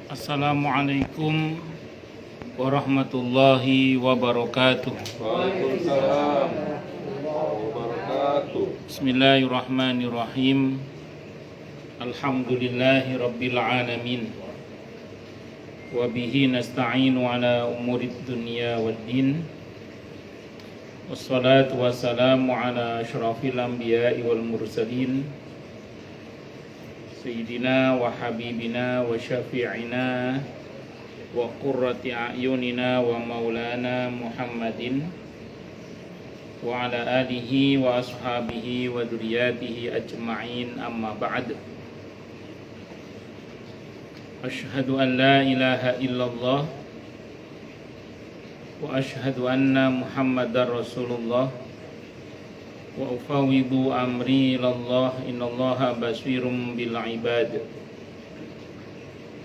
Assalamualaikum warahmatullahi wabarakatuh. Waalaikumsalam warahmatullahi wabarakatuh. Bismillahirrahmanirrahim. Alhamdulillahi rabbil alamin. Wa bihi nasta'inu ala umurid dunya waddin. Wassalatu wassalamu ala asyrafil anbiya'i wal mursalin Sayyidina wa habibina wa syafi'ina wa qurrati a'yunina wa maulana Muhammadin wa ala alihi wa ashabihi wa dzurriyyatihi ajma'in, amma ba'd. Asyhadu an la ilaha illallah wa asyhadu anna Muhammadar Rasulullah wa ufawwidu amri ilallah innallaha basirum bil ibad.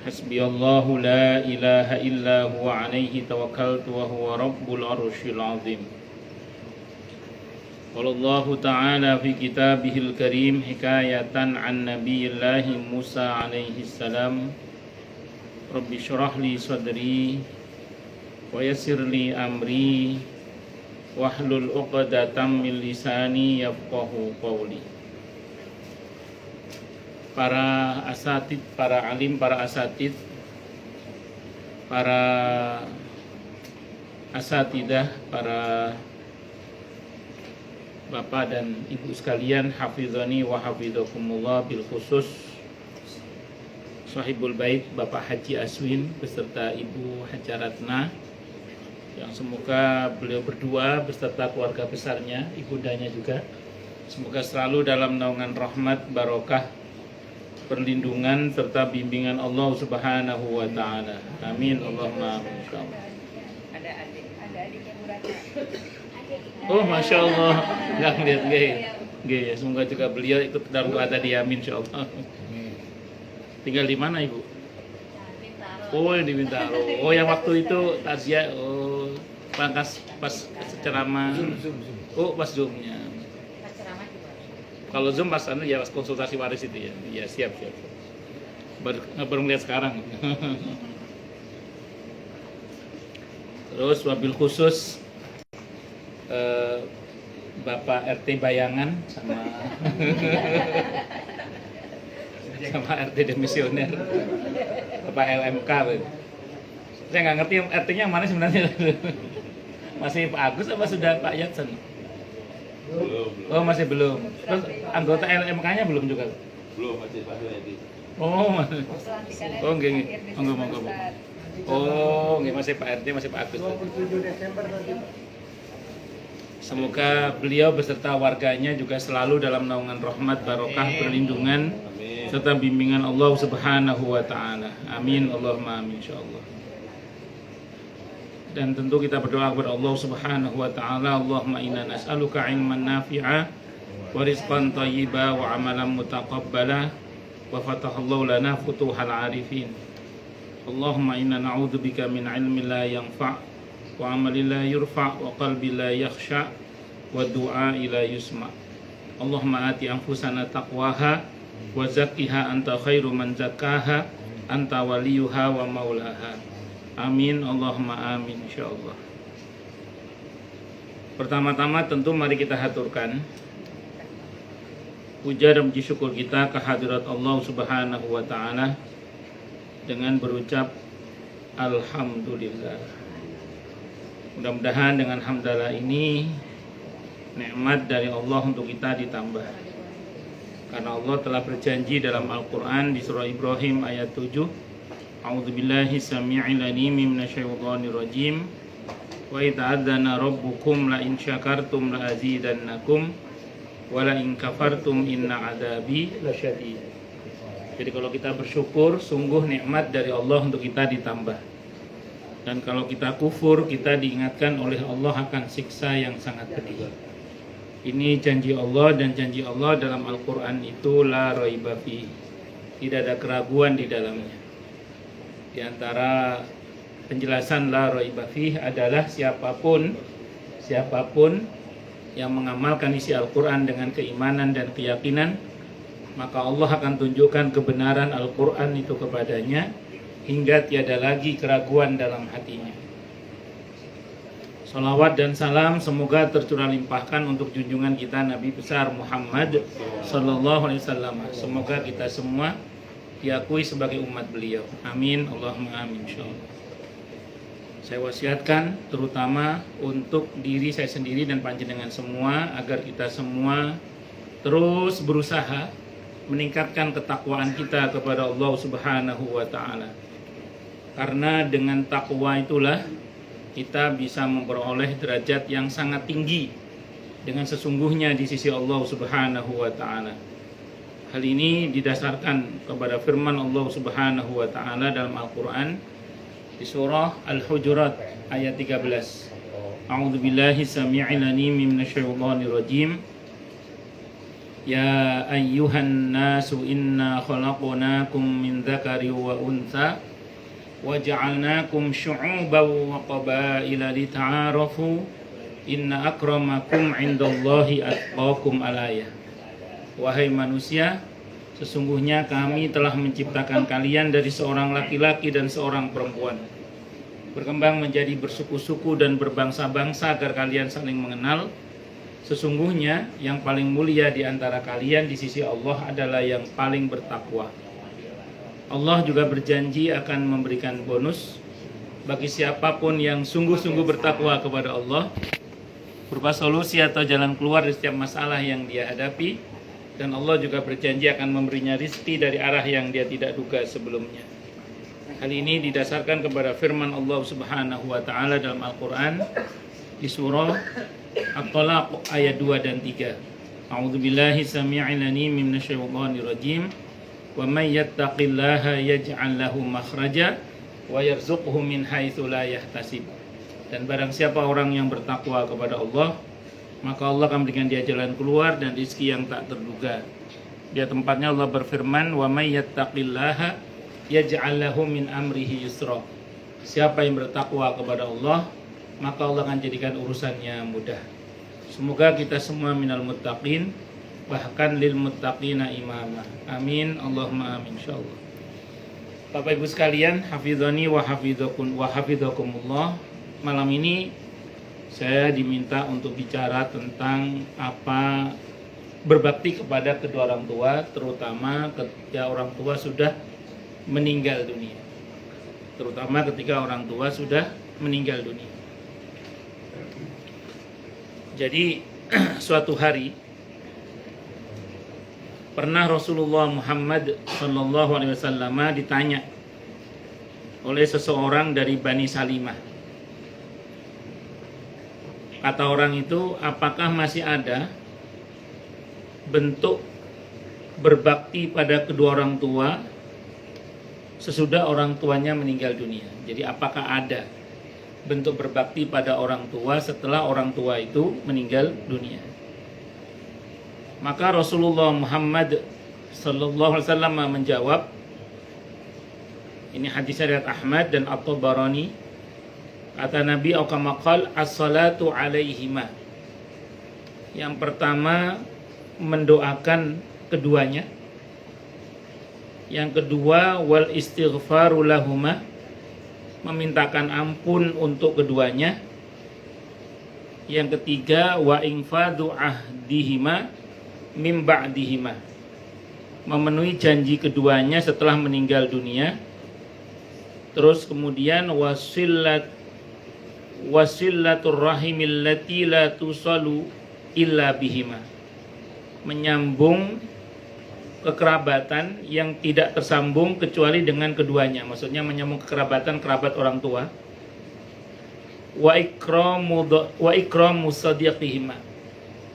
Hasbiyallahu la ilaha illa huwa alaihi tawakkaltu wa huwa rabbul arsyil azim. Wallahu ta'ala fi kitabihil karim hikayatan an nabiyillahi Musa alaihi salam. Rabbi syrah li sadri wa yassir li amri wahlul 'uqdatam min lisani yafqahu qawli. Para asatid, para alim, para asatid, para asatidah, para bapak dan ibu sekalian, hafizani wa hafizakumullah, bil khusus sahibul bait Bapak Haji Aswin beserta Ibu Hajaratna, yang semoga beliau berdua beserta keluarga besarnya, ibundanya juga, semoga selalu dalam naungan rahmat, barokah, perlindungan serta bimbingan Allah Subhanahu wa taala. Amin Allahumma amin. Ada adiknya Bu Ratna. Oh, Masya Allah. Nggak ngeliat ya. Semoga juga beliau ikut dalam doa tadi, amin insyaallah. Tinggal di mana Ibu? Oh, yang di Bintaro. Oh, yang waktu itu takziah. Oh, pas ceramah. Oh, pas Zoom-nya. Kalau Zoom pas ya pas konsultasi waris itu ya. Iya, siap. Baru ngeliat sekarang. Terus wabil khusus Bapak RT Bayangan sama RT Demisioner, Bapak LMK. Saya nggak ngerti RT-nya yang mana sebenarnya. Masih Pak Agus apa sudah Pak Yatsen? Belum. Oh, masih belum. Terus anggota LMK-nya belum juga? Belum, masih Pak Suhadi. Oh, nggih. Monggo. Oh, nggih, masih Pak RT, masih Pak Agus. 27 Desember nanti. Semoga beliau beserta warganya juga selalu dalam naungan rahmat, barokah, perlindungan Amin. serta bimbingan Allah Subhanahu wa taala. Amin Allahumma amin insyaallah. Dan tentu kita berdoa kepada Allah Subhanahu wa taala, Allahumma inna nas'aluka ilman nafi'a wa rizqan thayyiba wa amalan mutaqabbala wa fatahallahu lana futuhal arifin. Allahumma inna na'udzubika min ilmin la yanfa' wa amalin la yurfa' wa qalbin la yakhsha' wa du'a ila yusma'. Allahumma ati anfusana taqwaha wa zakkiha anta khairu man zakkaha anta waliyuha wa maulaha. Amin Allahumma amin insyaallah. Pertama-tama tentu mari kita haturkan puja dan puji syukur kita kehadirat Allah Subhanahu wa taala dengan berucap alhamdulillah. Mudah-mudahan dengan hamdalah ini nikmat dari Allah untuk kita ditambah. Karena Allah telah berjanji dalam Al-Quran di surah Ibrahim ayat 7, A'udzubillahi sami'il alim minasyaitonir rajim. Wa ita'adzana rabbukum la in syakartum la azidannakum wa la in kafartum inna adabi lasyadid. Jadi kalau kita bersyukur, sungguh nikmat dari Allah untuk kita ditambah. Dan kalau kita kufur, kita diingatkan oleh Allah akan siksa yang sangat pedih. Ini janji Allah, dan janji Allah dalam Al-Quran itu la raiba fi. Tidak ada keraguan di dalamnya. Di antara penjelasan la raiba fi adalah siapapun yang mengamalkan isi Al-Quran dengan keimanan dan keyakinan, maka Allah akan tunjukkan kebenaran Al-Quran itu kepadanya hingga tiada lagi keraguan dalam hatinya. Salawat dan salam semoga tercurah limpahkan untuk junjungan kita Nabi besar Muhammad sallallahu alaihi wasallam. Semoga kita semua diakui sebagai umat beliau. Amin, Allahumma amin, insyaallah. Saya wasiatkan terutama untuk diri saya sendiri dan panjenengan semua agar kita semua terus berusaha meningkatkan ketakwaan kita kepada Allah Subhanahu wa taala. Karena dengan takwa itulah kita bisa memperoleh derajat yang sangat tinggi dengan sesungguhnya di sisi Allah Subhanahu wa taala. Hal ini didasarkan kepada firman Allah Subhanahu wa taala dalam Al-Qur'an di surah Al-Hujurat ayat 13. A'udzubillahi samii'il 'aliim minasyaitonir rajim. Ya ayyuhan nasu inna khalaqnakum min dzakari wa untha wa ja'alnakum syu'uban wa qabaila lita'arafu inna akramakum 'indallahi atqakum alayah. Wahai manusia, sesungguhnya kami telah menciptakan kalian dari seorang laki-laki dan seorang perempuan, berkembang menjadi bersuku-suku dan berbangsa-bangsa agar kalian saling mengenal. Sesungguhnya yang paling mulia di antara kalian di sisi Allah adalah yang paling bertakwa. Allah juga berjanji akan memberikan bonus bagi siapapun yang sungguh-sungguh bertakwa kepada Allah, berupa solusi atau jalan keluar dari setiap masalah yang dia hadapi. Dan Allah juga berjanji akan memberinya rizki dari arah yang dia tidak duga sebelumnya. Hal ini didasarkan kepada firman Allah Subhanahu wa taala dalam Al-Qur'an di surah At-Talaq ayat 2 dan 3. A'udzubillahi samii'il 'aliim minasyaitonir rajim. Wa may yattaqillaha yaj'al lahu makhraja wa yarzuqhu min haitsu la yahtasib. Dan barang siapa orang yang bertakwa kepada Allah, maka Allah akan berikan dia jalan keluar dan rezeki yang tak terduga. Di tempatnya Allah berfirman, "Wa may yattaqillaha yaj'al lahu min amrihi yusra." Siapa yang bertakwa kepada Allah, maka Allah akan jadikan urusannya mudah. Semoga kita semua minal muttaqin, bahkan lil muttaqina imama. Amin, Allahumma amin, insyaallah. Bapak Ibu sekalian, hafizani wa hafizakumullah. Malam ini saya diminta untuk bicara tentang apa berbakti kepada kedua orang tua, terutama ketika orang tua sudah meninggal dunia. Terutama ketika orang tua sudah meninggal dunia. Jadi suatu hari pernah Rasulullah Muhammad SAW ditanya oleh seseorang dari Bani Salimah. Kata orang itu, apakah masih ada bentuk berbakti pada kedua orang tua sesudah orang tuanya meninggal dunia? Jadi apakah ada bentuk berbakti pada orang tua setelah orang tua itu meninggal dunia? Maka Rasulullah Muhammad SAW menjawab, ini hadis riwayat Ahmad dan At-Tabarani. Kata Nabi Aukamaqal as-salatu alaihima. Yang pertama mendoakan keduanya. Yang kedua wal istighfaru lahuma, memintakan ampun untuk keduanya. Yang ketiga wa infadu ahdihima mim ba'dihima, memenuhi janji keduanya setelah meninggal dunia. Terus kemudian wasillatur rahimil lati la tusalu illa bihima, menyambung kekerabatan yang tidak tersambung kecuali dengan keduanya. Maksudnya menyambung kekerabatan kerabat orang tua. Wa ikramu sadiqihima,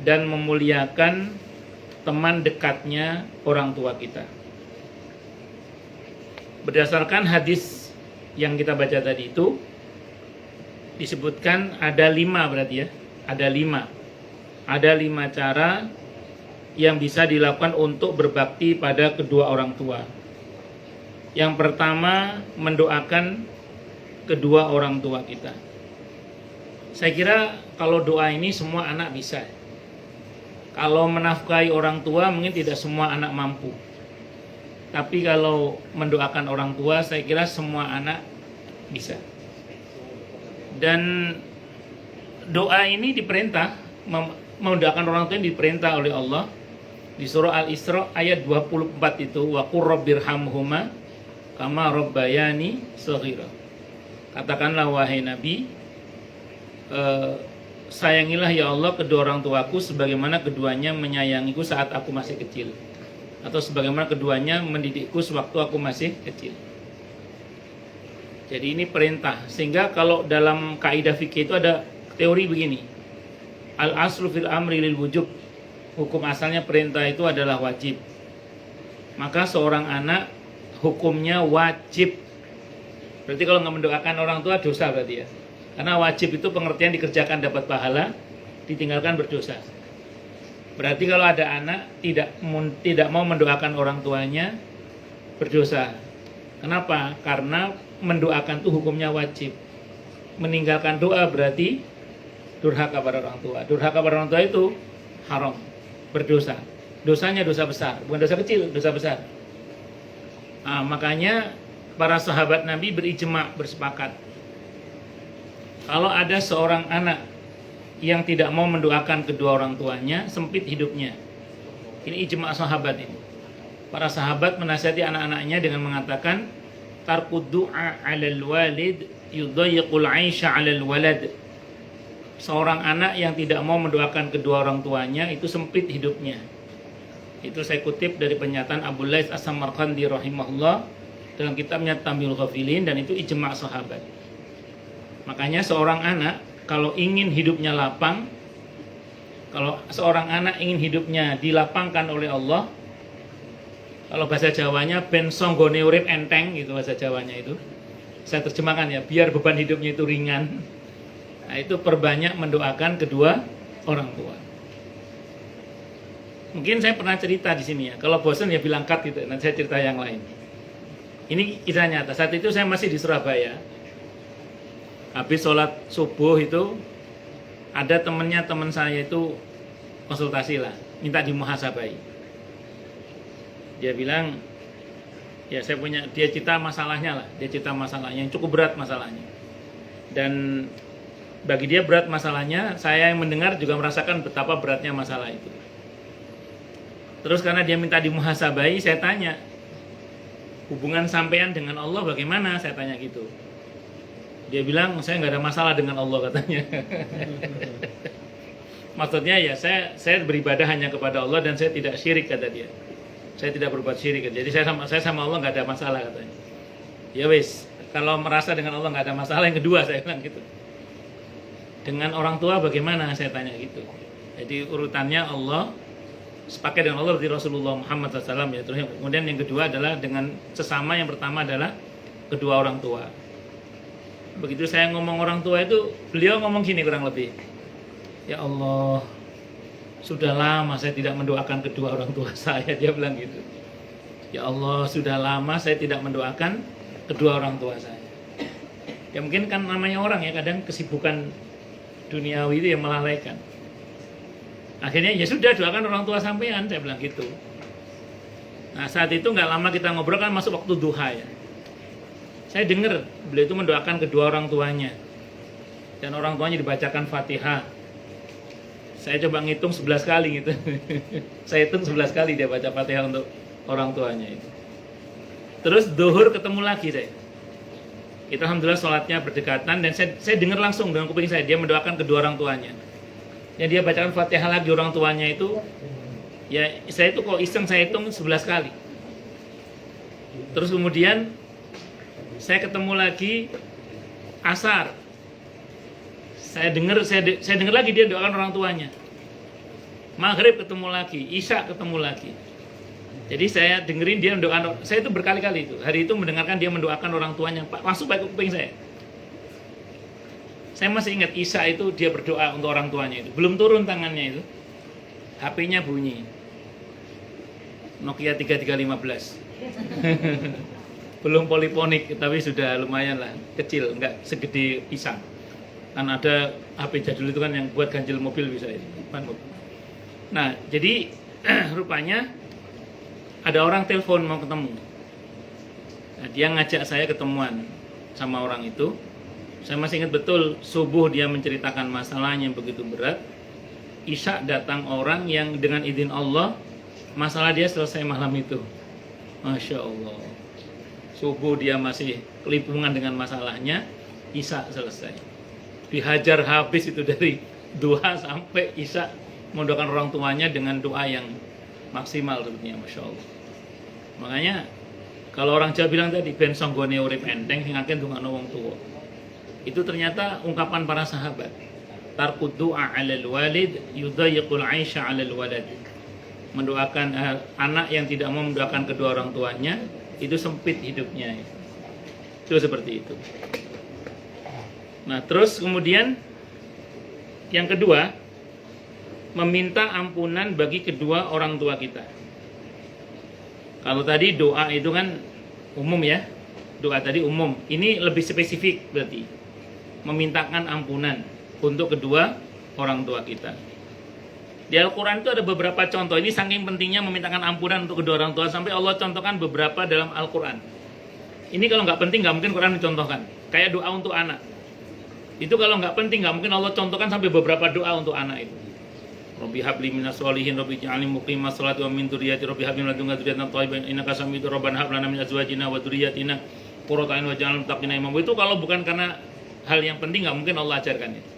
dan memuliakan teman dekatnya orang tua kita. Berdasarkan hadis yang kita baca tadi itu disebutkan ada 5 berarti ya. Ada 5 cara yang bisa dilakukan untuk berbakti pada kedua orang tua. Yang pertama, mendoakan kedua orang tua kita. Saya kira kalau doa ini semua anak bisa. Kalau menafkahi orang tua mungkin tidak semua anak mampu. Tapi kalau mendoakan orang tua, saya kira semua anak bisa. Dan doa ini diperintah, mendoakan orang tua ini diperintah oleh Allah di surah Al-Isra ayat 24 itu, wa qur rabbirhamhuma kama rabbayani shaghira. Katakanlah wahai Nabi, sayangilah ya Allah kedua orang tuaku sebagaimana keduanya menyayangiku saat aku masih kecil, atau sebagaimana keduanya mendidikku sewaktu aku masih kecil. Jadi ini perintah. Sehingga kalau dalam kaidah fikih itu ada teori begini, al aslu fil amri lil wujub, hukum asalnya perintah itu adalah wajib. Maka seorang anak hukumnya wajib. Berarti kalau nggak mendoakan orang tua dosa berarti ya. Karena wajib itu pengertian dikerjakan dapat pahala, ditinggalkan berdosa. Berarti kalau ada anak tidak mau mendoakan orang tuanya, berdosa. Kenapa? Karena mendoakan itu hukumnya wajib. Meninggalkan doa berarti durhaka pada orang tua. Durhaka pada orang tua itu haram, berdosa. Dosanya dosa besar, bukan dosa kecil, dosa besar. Nah, makanya para sahabat Nabi berijma, bersepakat. Kalau ada seorang anak yang tidak mau mendoakan kedua orang tuanya, sempit hidupnya. Ini ijma sahabat ini. Para sahabat menasihati anak-anaknya dengan mengatakan, tarkud du'a 'alal walid yudayyiqul 'aisha 'alal walad. Seorang anak yang tidak mau mendoakan kedua orang tuanya itu sempit hidupnya. Itu saya kutip dari pernyataan Abu Lais As-Samarqandi rahimahullah dalam kitabnya Tamyul Ghafilin, dan itu ijma sahabat. Makanya seorang anak kalau ingin hidupnya lapang, kalau seorang anak ingin hidupnya dilapangkan oleh Allah, kalau bahasa Jawanya ben songgone urip enteng gitu bahasa Jawanya itu. Saya terjemahkan ya, biar beban hidupnya itu ringan. Nah, itu perbanyak mendoakan kedua orang tua. Mungkin saya pernah cerita di sini ya. Kalau bosan ya bilang cut gitu. Nanti saya cerita yang lain. Ini kisah nyata. Saat itu saya masih di Surabaya. Habis sholat subuh itu ada teman saya itu konsultasi lah, minta dimuhasabai. Dia bilang, ya dia cerita masalahnya lah, dia cerita masalahnya yang cukup berat masalahnya. Dan bagi dia berat masalahnya, saya yang mendengar juga merasakan betapa beratnya masalah itu. Terus karena dia minta dimuhasabai, saya tanya, hubungan sampean dengan Allah bagaimana? Saya tanya gitu. Dia bilang, saya nggak ada masalah dengan Allah katanya. Maksudnya ya saya beribadah hanya kepada Allah dan saya tidak syirik kata dia. Saya tidak berbuat syirik. Jadi saya sama Allah nggak ada masalah katanya. Ya wis, kalau merasa dengan Allah nggak ada masalah, yang kedua saya bilang gitu. Dengan orang tua bagaimana? Saya tanya gitu. Jadi urutannya Allah, sepaket dengan Allah berarti Rasulullah Muhammad SAW ya. Terus kemudian yang kedua adalah dengan sesama, yang pertama adalah kedua orang tua. Begitu saya ngomong orang tua itu, beliau ngomong gini kurang lebih. Ya Allah, sudah lama saya tidak mendoakan kedua orang tua saya, dia bilang gitu. Ya Allah, sudah lama saya tidak mendoakan kedua orang tua saya. Ya mungkin kan namanya orang ya, kadang kesibukan duniawi itu yang melalaikan. Akhirnya ya sudah, doakan orang tua sampean, saya bilang gitu. Nah saat itu nggak lama kita ngobrol, kan masuk waktu duha ya. Saya dengar beliau itu mendoakan kedua orang tuanya, dan orang tuanya dibacakan Fatihah. Saya coba ngitung 11 kali gitu. Saya hitung 11 kali dia baca Fatihah untuk orang tuanya itu. Terus zuhur ketemu lagi saya. Kita alhamdulillah sholatnya berdekatan, dan saya dengar langsung dengan kuping saya, dia mendoakan kedua orang tuanya. Ya dia bacakan Fatihah lagi orang tuanya itu. Ya saya itu kok iseng saya hitung 11 kali. Terus kemudian saya ketemu lagi asar. Saya dengar lagi dia doakan orang tuanya. Maghrib ketemu lagi, Isya ketemu lagi. Jadi saya dengerin dia mendoakan. Saya itu berkali-kali itu. Hari itu mendengarkan dia mendoakan orang tuanya. Langsung pakai kuping saya. Saya masih ingat Isya itu dia berdoa untuk orang tuanya itu. Belum turun tangannya itu. HP-nya bunyi. Nokia 3315. Belum poliponik, tapi sudah lumayan lah, kecil, enggak segede pisang. Kan ada HP jadul itu kan yang buat ganjil mobil bisa ini. Nah, jadi rupanya ada orang telepon mau ketemu. Nah, dia ngajak saya ketemuan sama orang itu. Saya masih ingat betul, subuh dia menceritakan masalahnya yang begitu berat. Isya datang orang yang dengan izin Allah, masalah dia selesai malam itu. Masya Allah. Subuh dia masih kelimpungan dengan masalahnya, Isya selesai. Dihajar habis itu dari duha sampai Isya, mendoakan orang tuanya dengan doa yang maksimal sebetulnya, Masya Allah. Makanya kalau orang Jawa bilang tadi, ben songgone urip enteng sing akeh ndongakno wong tuwa. Itu ternyata ungkapan para sahabat. Tarkud du'a 'alal walid yudayyiqul 'aisha 'alal walad. Mendoakan anak yang tidak mau mendoakan kedua orang tuanya, itu sempit hidupnya. Itu seperti itu. Nah, terus kemudian yang kedua, meminta ampunan bagi kedua orang tua kita. Kalau tadi doa itu kan umum ya. Doa tadi umum. Ini lebih spesifik berarti. Memintakan ampunan untuk kedua orang tua kita. Di Al-Quran itu ada beberapa contoh. Ini saking pentingnya memintakan ampunan untuk kedua orang tua, sampai Allah contohkan beberapa dalam Al-Quran. Ini kalau nggak penting, nggak mungkin Quran dicontohkan. Kayak doa untuk anak. Itu kalau nggak penting, nggak mungkin Allah contohkan sampai beberapa doa untuk anak itu. Rabbi habli minas sholihin, Rabbi ja'alni muqimas sholati wa min dzurriyyati, Rabbi habli min ladunka dzurriyyatan thayyibatan innaka sami'ud du'a, Rabbana hab lana min azwajina wa dzurriyyatina qurrata a'yun waj'alna lil muttaqina imama. Itu kalau bukan karena hal yang penting, nggak mungkin Allah ajarkan itu.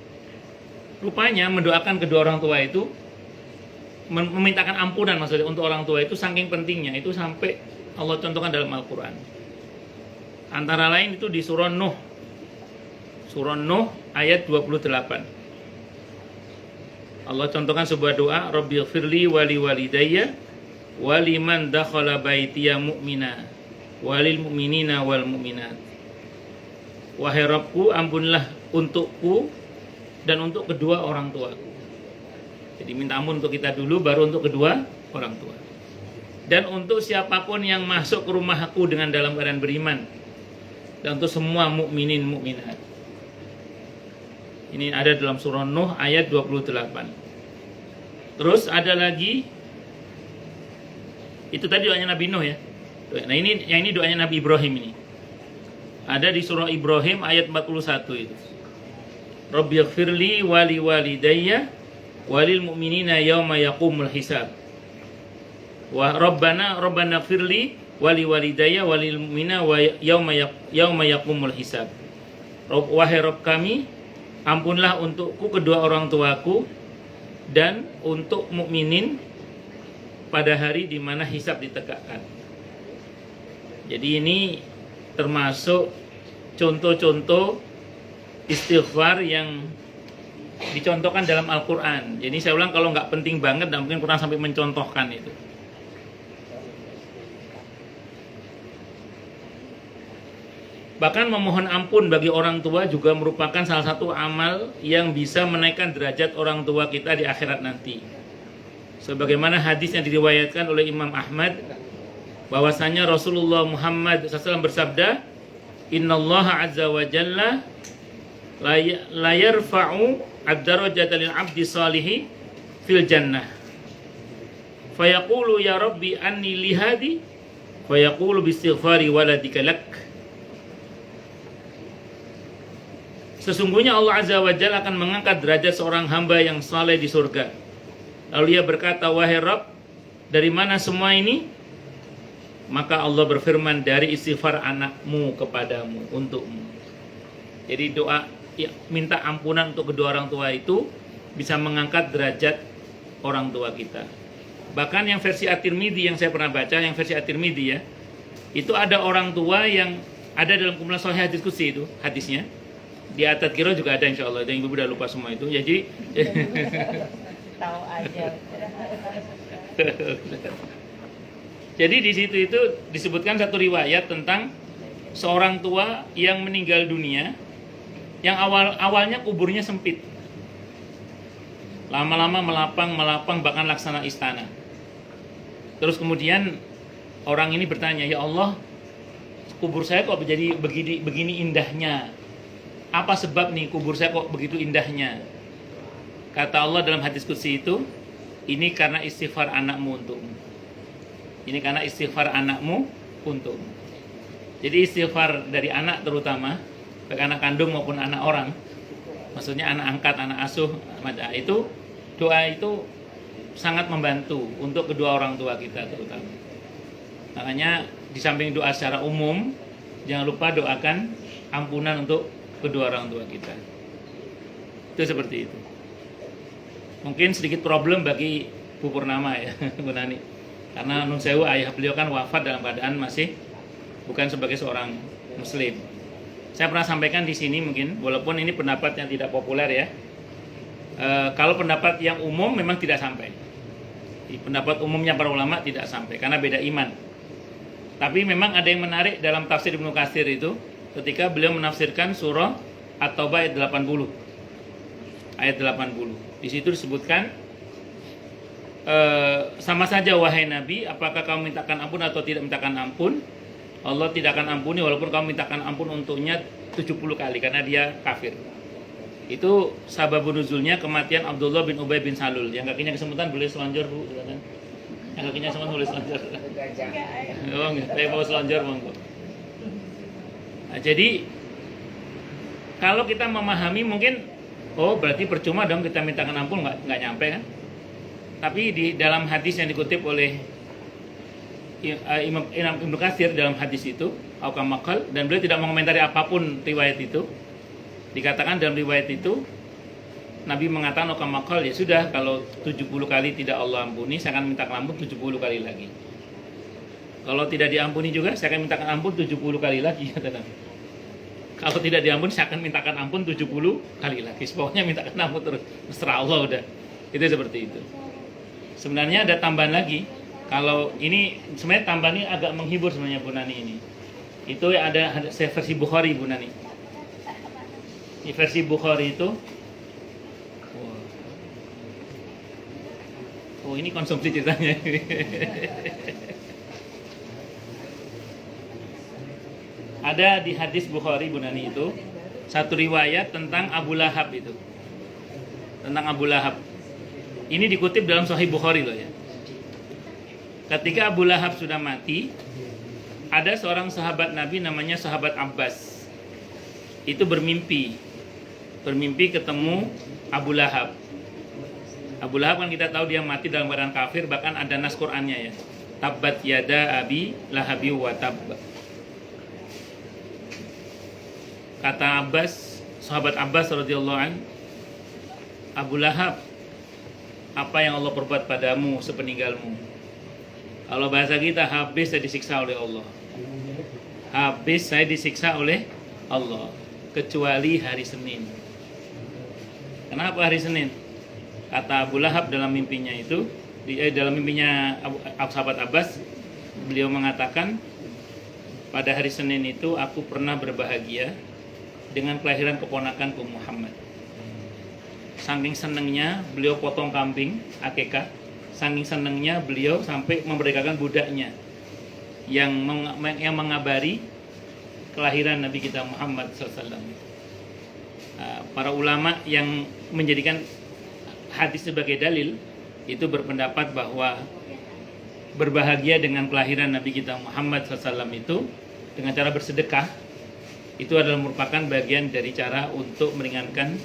Rupanya mendoakan kedua orang tua itu, memintakan ampunan maksudnya untuk orang tua itu saking pentingnya, itu sampai Allah contohkan dalam Al-Quran. Antara lain itu di surah Nuh. Surah Nuh ayat 28. Allah contohkan sebuah doa, Rabbighfirli wali walidayya waliman dakhala baitiya mu'mina walil mu'minina wal mu'minat. Wahai Rabbku, ampunlah untukku dan untuk kedua orang tuaku. Jadi minta ampun untuk kita dulu, baru untuk kedua orang tua. Dan untuk siapapun yang masuk ke rumahku dengan dalam keadaan beriman. Dan untuk semua mukminin mukminat. Ini ada dalam surah Nuh ayat 28. Terus ada lagi, itu tadi doanya Nabi Nuh ya. Nah ini doanya Nabi Ibrahim ini. Ada di surah Ibrahim ayat 41 itu. Rabbighfirli wali walidayya walil mu'minina yauma yaqumul hisab. Wa rabbana ighfirli wali walidayya walil mu'minina wa yauma yaqumul hisab. Wahai Rabb kami, ampunlah untukku kedua orang tuaku dan untuk mukminin pada hari di mana hisab ditegakkan. Jadi ini termasuk contoh-contoh istighfar yang dicontohkan dalam Al-Quran. Jadi saya ulang, kalau nggak penting banget, dan mungkin Quran sampai mencontohkan itu. Bahkan memohon ampun bagi orang tua juga merupakan salah satu amal yang bisa menaikkan derajat orang tua kita di akhirat nanti. Sebagaimana hadis yang diriwayatkan oleh Imam Ahmad, bahwasanya Rasulullah Muhammad SAW bersabda, Innallaha azza wa jalla la yarfa'u ad-darajata lil 'abdi salihi fil jannah. Fayaqulu ya Rabbi anni lihadi, fayaqulu bistighfari waladika lak. Sesungguhnya Allah Azza wa Jalla akan mengangkat derajat seorang hamba yang saleh di surga. Lalu ia berkata, wahai Rabb, dari mana semua ini? Maka Allah berfirman, dari istighfar anakmu kepadamu, untukmu. Jadi doa ya, minta ampunan untuk kedua orang tua itu bisa mengangkat derajat orang tua kita. Bahkan yang versi At-Tirmidzi yang saya pernah baca, yang versi At-Tirmidzi ya, itu ada orang tua yang ada dalam kumpulan Sahih Hadis Qudsi itu hadisnya. Di At-Tadhkirah juga ada, insya Allah. Dan ibu udah lupa semua itu. Jadi tahu aja. Jadi di situ itu disebutkan satu riwayat tentang seorang tua yang meninggal dunia, yang awalnya kuburnya sempit, lama-lama melapang bahkan laksana istana. Terus kemudian orang ini bertanya, ya Allah, kubur saya kok jadi begini indahnya? Apa sebab nih kubur saya kok begitu indahnya? Kata Allah dalam hadis qudsi itu, ini karena istighfar anakmu untukmu. Ini karena istighfar anakmu untukmu. Jadi istighfar dari anak terutama, baik anak kandung maupun anak orang, maksudnya anak angkat, anak asuh, itu doa itu sangat membantu untuk kedua orang tua kita terutama. Makanya di samping doa secara umum, jangan lupa doakan ampunan untuk kedua orang tua kita. Itu seperti itu. Mungkin sedikit problem bagi Bu Purnama ya, Bu Nani. Karena nun sewu ayah beliau kan wafat dalam keadaan masih bukan sebagai seorang muslim. Saya pernah sampaikan di sini mungkin, walaupun ini pendapat yang tidak populer ya. Kalau pendapat yang umum memang tidak sampai. Pendapat umumnya para ulama tidak sampai karena beda iman. Tapi memang ada yang menarik dalam tafsir Ibnu Katsir itu ketika beliau menafsirkan surah At-Taubah ayat 80. Ayat 80. Di situ disebutkan sama saja wahai Nabi, apakah kamu mintakan ampun atau tidak mintakan ampun? Allah tidak akan ampuni walaupun kamu mintakan ampun untuknya 70 kali karena dia kafir. Itu sababun nuzulnya kematian Abdullah bin Ubay bin Salul. Yang kakinya kesemutan boleh selonjor, Bu, silakan. Yang kakinya kesemutan boleh selonjor. Oh, enggak, saya mau selonjor, monggo. Nah, jadi kalau kita memahami mungkin berarti percuma dong kita mintakan ampun, nggak nyampe kan? Tapi di dalam hadis yang dikutip oleh Imam Ibnu Katsir dalam hadis itu, aukamakal, dan beliau tidak mengomentari apapun riwayat itu. Dikatakan dalam riwayat itu Nabi mengatakan aukamakal, ya sudah, kalau 70 kali tidak Allah ampuni, saya akan mintakan ampun 70 kali lagi. Kalau tidak diampuni juga, saya akan mintakan ampun 70 kali lagi, kata Nabi. Kalau tidak diampuni, saya akan mintakan ampun 70 kali lagi. Pokoknya mintakan ampun terus, terserah Allah udah. Itu seperti itu. Sebenarnya ada tambahan lagi. Kalau ini sebenarnya tambahan ini agak menghibur sebenarnya Bu Nani ini. Itu ada versi Bukhari Bu Nani. Di versi Bukhari itu, ini konsumsi ceritanya. Ada di hadis Bukhari Bu Nani itu satu riwayat tentang Abu Lahab itu. Tentang Abu Lahab. Ini dikutip dalam Sahih Bukhari loh ya. Ketika Abu Lahab sudah mati, ada seorang sahabat Nabi namanya sahabat Abbas. Itu bermimpi ketemu Abu Lahab. Abu Lahab kan kita tahu dia mati dalam keadaan kafir, bahkan ada nas Qur'annya ya. Tabbat yada abi lahabi wa tab. Kata Abbas, sahabat Abbas radhiyallahu an, Abu Lahab, apa yang Allah perbuat padamu sepeninggalmu? Kalau bahasa kita, habis saya disiksa oleh Allah. Habis saya disiksa oleh Allah, kecuali hari Senin. Kenapa hari Senin? Kata Abu Lahab dalam mimpinya itu, dalam mimpinya sahabat Abbas, beliau mengatakan, pada hari Senin itu aku pernah berbahagia dengan kelahiran keponakanku Muhammad. Saking senangnya beliau potong kambing akikah, saking senangnya beliau sampai memerdekakan budaknya yang mengabari kelahiran Nabi kita Muhammad SAW. Para ulama yang menjadikan hadis sebagai dalil itu berpendapat bahwa berbahagia dengan kelahiran Nabi kita Muhammad SAW itu dengan cara bersedekah itu adalah merupakan bagian dari cara untuk meringankan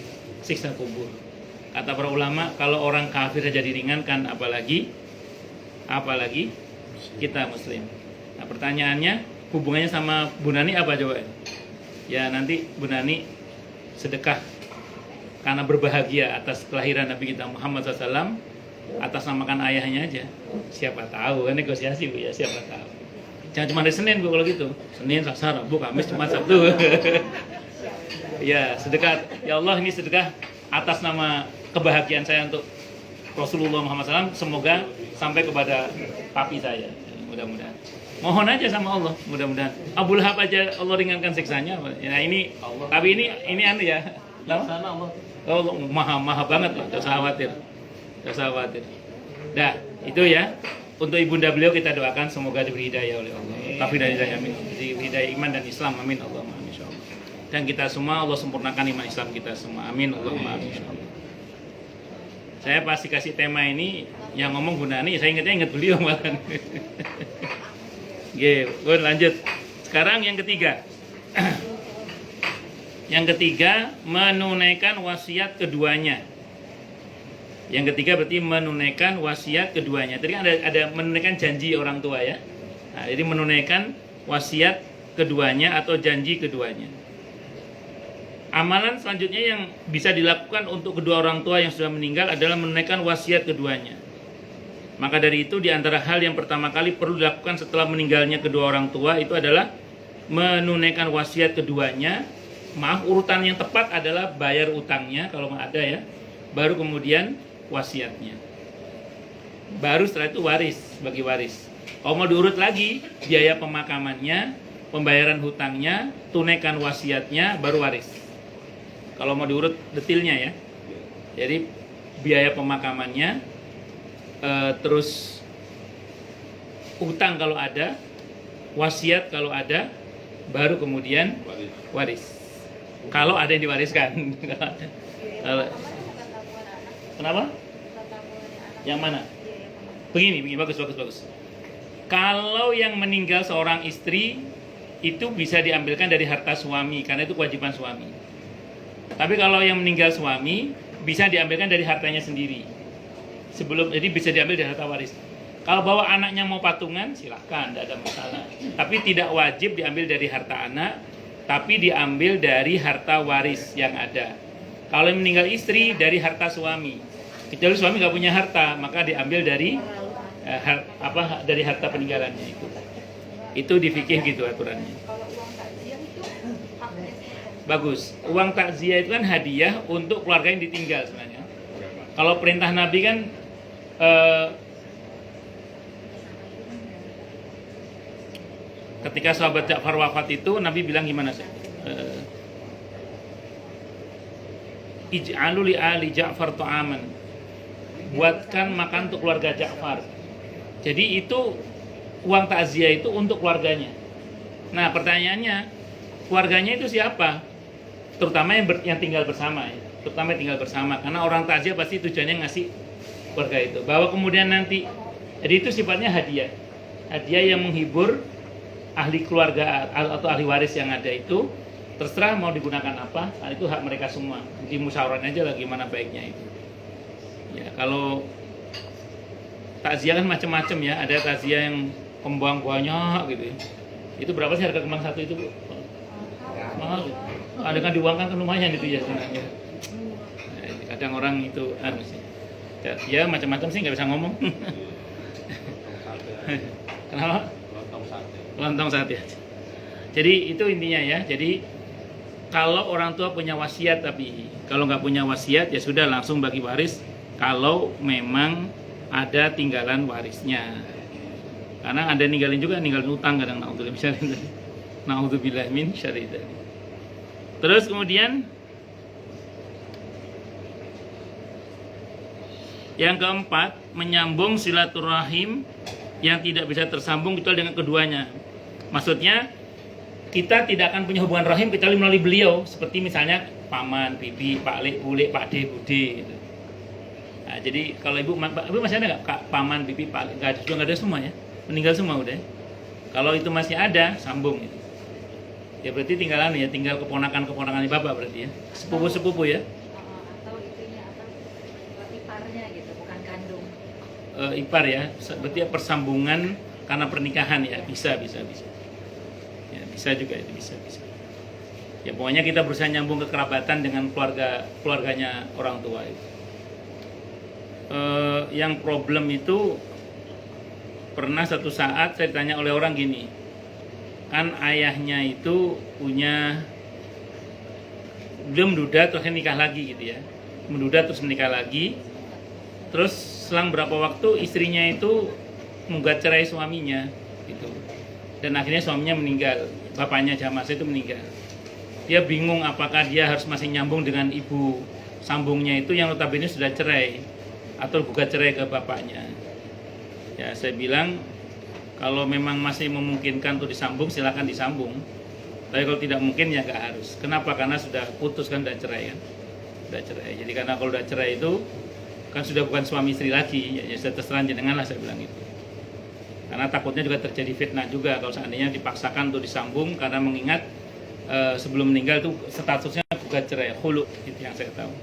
siksa kubur. Kata para ulama, kalau orang kafir saja diringankan, apalagi kita muslim. Nah, pertanyaannya, hubungannya sama Bu Nani apa coba? Ya nanti Bu Nani sedekah karena berbahagia atas kelahiran Nabi kita Muhammad SAW, atas namakan ayahnya aja. Siapa tahu, kan negosiasi Bu ya, siapa tahu. Jangan cuma hari Senin Bu kalau gitu. Senin, Selasa, Rabu, Kamis, Jumat, Sabtu. Ya sedekah, ya Allah ini sedekah atas nama kebahagiaan saya untuk Rasulullah Muhammad SAW, semoga sampai kepada papi saya, mudah-mudahan. Mohon aja sama Allah, mudah-mudahan. Abu Lahab aja Allah ringankan siksanya. Nah ini, Allah. Tapi ini anu ya. Sana Allah. Oh, maha banget lah, jangan khawatir. Dah, itu ya. Untuk ibunda beliau kita doakan semoga diberi hidayah oleh Allah. Tapi dari hidayah, amin. Diberi hidayah iman dan Islam, amin. Allahumma amin insyaallah. Dan kita semua Allah sempurnakan iman Islam kita semua, amin. Allahumma amin insyaallah. Saya pasti kasih tema ini yang ngomong Bu Nani, saya ingat beliau malah. Oke, lanjut. Sekarang yang ketiga. Yang ketiga, menunaikan wasiat keduanya. Yang ketiga berarti menunaikan wasiat keduanya. Tadi kan ada menunaikan janji orang tua ya. Nah, jadi menunaikan wasiat keduanya atau janji keduanya. Amalan selanjutnya yang bisa dilakukan untuk kedua orang tua yang sudah meninggal adalah menunaikan wasiat keduanya. Maka dari itu di antara hal yang pertama kali perlu dilakukan setelah meninggalnya kedua orang tua itu adalah menunaikan wasiat keduanya. Maaf, urutan yang tepat adalah bayar utangnya kalau nggak ada ya. Baru kemudian wasiatnya. Baru setelah itu waris, bagi waris. Kalau mau diurut lagi, biaya pemakamannya, pembayaran hutangnya, tunaikan wasiatnya, baru waris. Kalau mau diurut detailnya ya. Jadi biaya pemakamannya, terus hutang kalau ada, wasiat kalau ada, baru kemudian waris. Kalau ada yang diwariskan. Kenapa? Yang mana? Begini, bagus. Kalau yang meninggal seorang istri itu bisa diambilkan dari harta suami karena itu kewajiban suami. Tapi kalau yang meninggal suami bisa diambilkan dari hartanya sendiri. Jadi bisa diambil dari harta waris. Kalau bawa anaknya mau patungan silahkan, tidak ada masalah. Tapi tidak wajib diambil dari harta anak, tapi diambil dari harta waris yang ada. Kalau yang meninggal istri dari harta suami. Kecuali suami nggak punya harta, maka diambil dari dari harta peninggalannya itu. Itu di fikih gitu aturannya. Bagus. Uang takziah itu kan hadiah untuk keluarga yang ditinggal sebenarnya. Kalau perintah Nabi kan ketika sahabat Ja'far wafat itu Nabi bilang gimana sih? Ij'alu li ali Ja'far ta'aman. Buatkan makan untuk keluarga Ja'far. Jadi itu uang takziah itu untuk keluarganya. Nah, pertanyaannya, keluarganya itu siapa? Terutama yang tinggal bersama ya. Terutama yang tinggal bersama karena orang takziah pasti tujuannya ngasih keluarga itu. Bahwa kemudian nanti jadi itu sifatnya hadiah. Hadiah yang menghibur ahli keluarga atau ahli waris yang ada itu, terserah mau digunakan apa, nah itu hak mereka semua. Dimusyawarahkan aja lah gimana baiknya itu. Ya, kalau takziah kan macam-macam ya, ada takziah yang kembang banyak gitu. Itu berapa sih harga kembang satu itu, Bu? Mahal. Ada kan diuangkan kan lumayan itu ya sebenarnya. Nah, kadang orang itu sih. Ya macam-macam sih nggak bisa ngomong. Kenapa? Lontong sate. Jadi itu intinya ya. Jadi kalau orang tua punya wasiat, tapi kalau nggak punya wasiat ya sudah langsung bagi waris. Kalau memang ada tinggalan warisnya. Karena ada ninggalin juga, ninggalin utang kadang naudzubillah min syarri dzalik. Terus kemudian yang keempat, menyambung silaturahim yang tidak bisa tersambung kecuali dengan keduanya. Maksudnya kita tidak akan punya hubungan rahim kecuali melalui beliau, seperti misalnya paman, bibi, pak lek, bule, pak de, bude gitu. Nah, jadi kalau ibu masih ada nggak paman, bibi, pak lek? Nggak ada semua ya, meninggal semua udah. Kalau itu masih ada, sambung gitu. Ya berarti tinggal keponakan-keponakan bapak berarti ya, sepupu-sepupu ya. Atau itunya iparnya gitu, bukan kandung. Ipar ya, berarti ya persambungan karena pernikahan ya, bisa. Ya, bisa juga itu bisa. Ya pokoknya kita berusaha nyambung kekerabatan dengan keluarganya orang tua itu. Yang problem itu pernah satu saat saya ditanya oleh orang gini, kan ayahnya itu belum menduda terus nikah lagi gitu ya, menduda terus menikah lagi, terus selang berapa waktu istrinya itu menggugat cerai suaminya gitu, dan akhirnya suaminya meninggal, bapaknya jamaah itu meninggal. Dia bingung apakah dia harus masih nyambung dengan ibu sambungnya itu yang notabene sudah cerai atau gugat cerai ke bapaknya. Ya saya bilang kalau memang masih memungkinkan untuk disambung silakan disambung. Tapi kalau tidak mungkin ya nggak harus. Kenapa? Karena sudah putus kan, sudah cerai kan. Sudah cerai. Jadi karena kalau sudah cerai itu kan sudah bukan suami istri lagi. Ya sudah terserah jenengan lah saya bilang itu. Karena takutnya juga terjadi fitnah juga kalau seandainya dipaksakan untuk disambung, karena mengingat sebelum meninggal itu statusnya gugat cerai, khulu, itu yang saya tahu.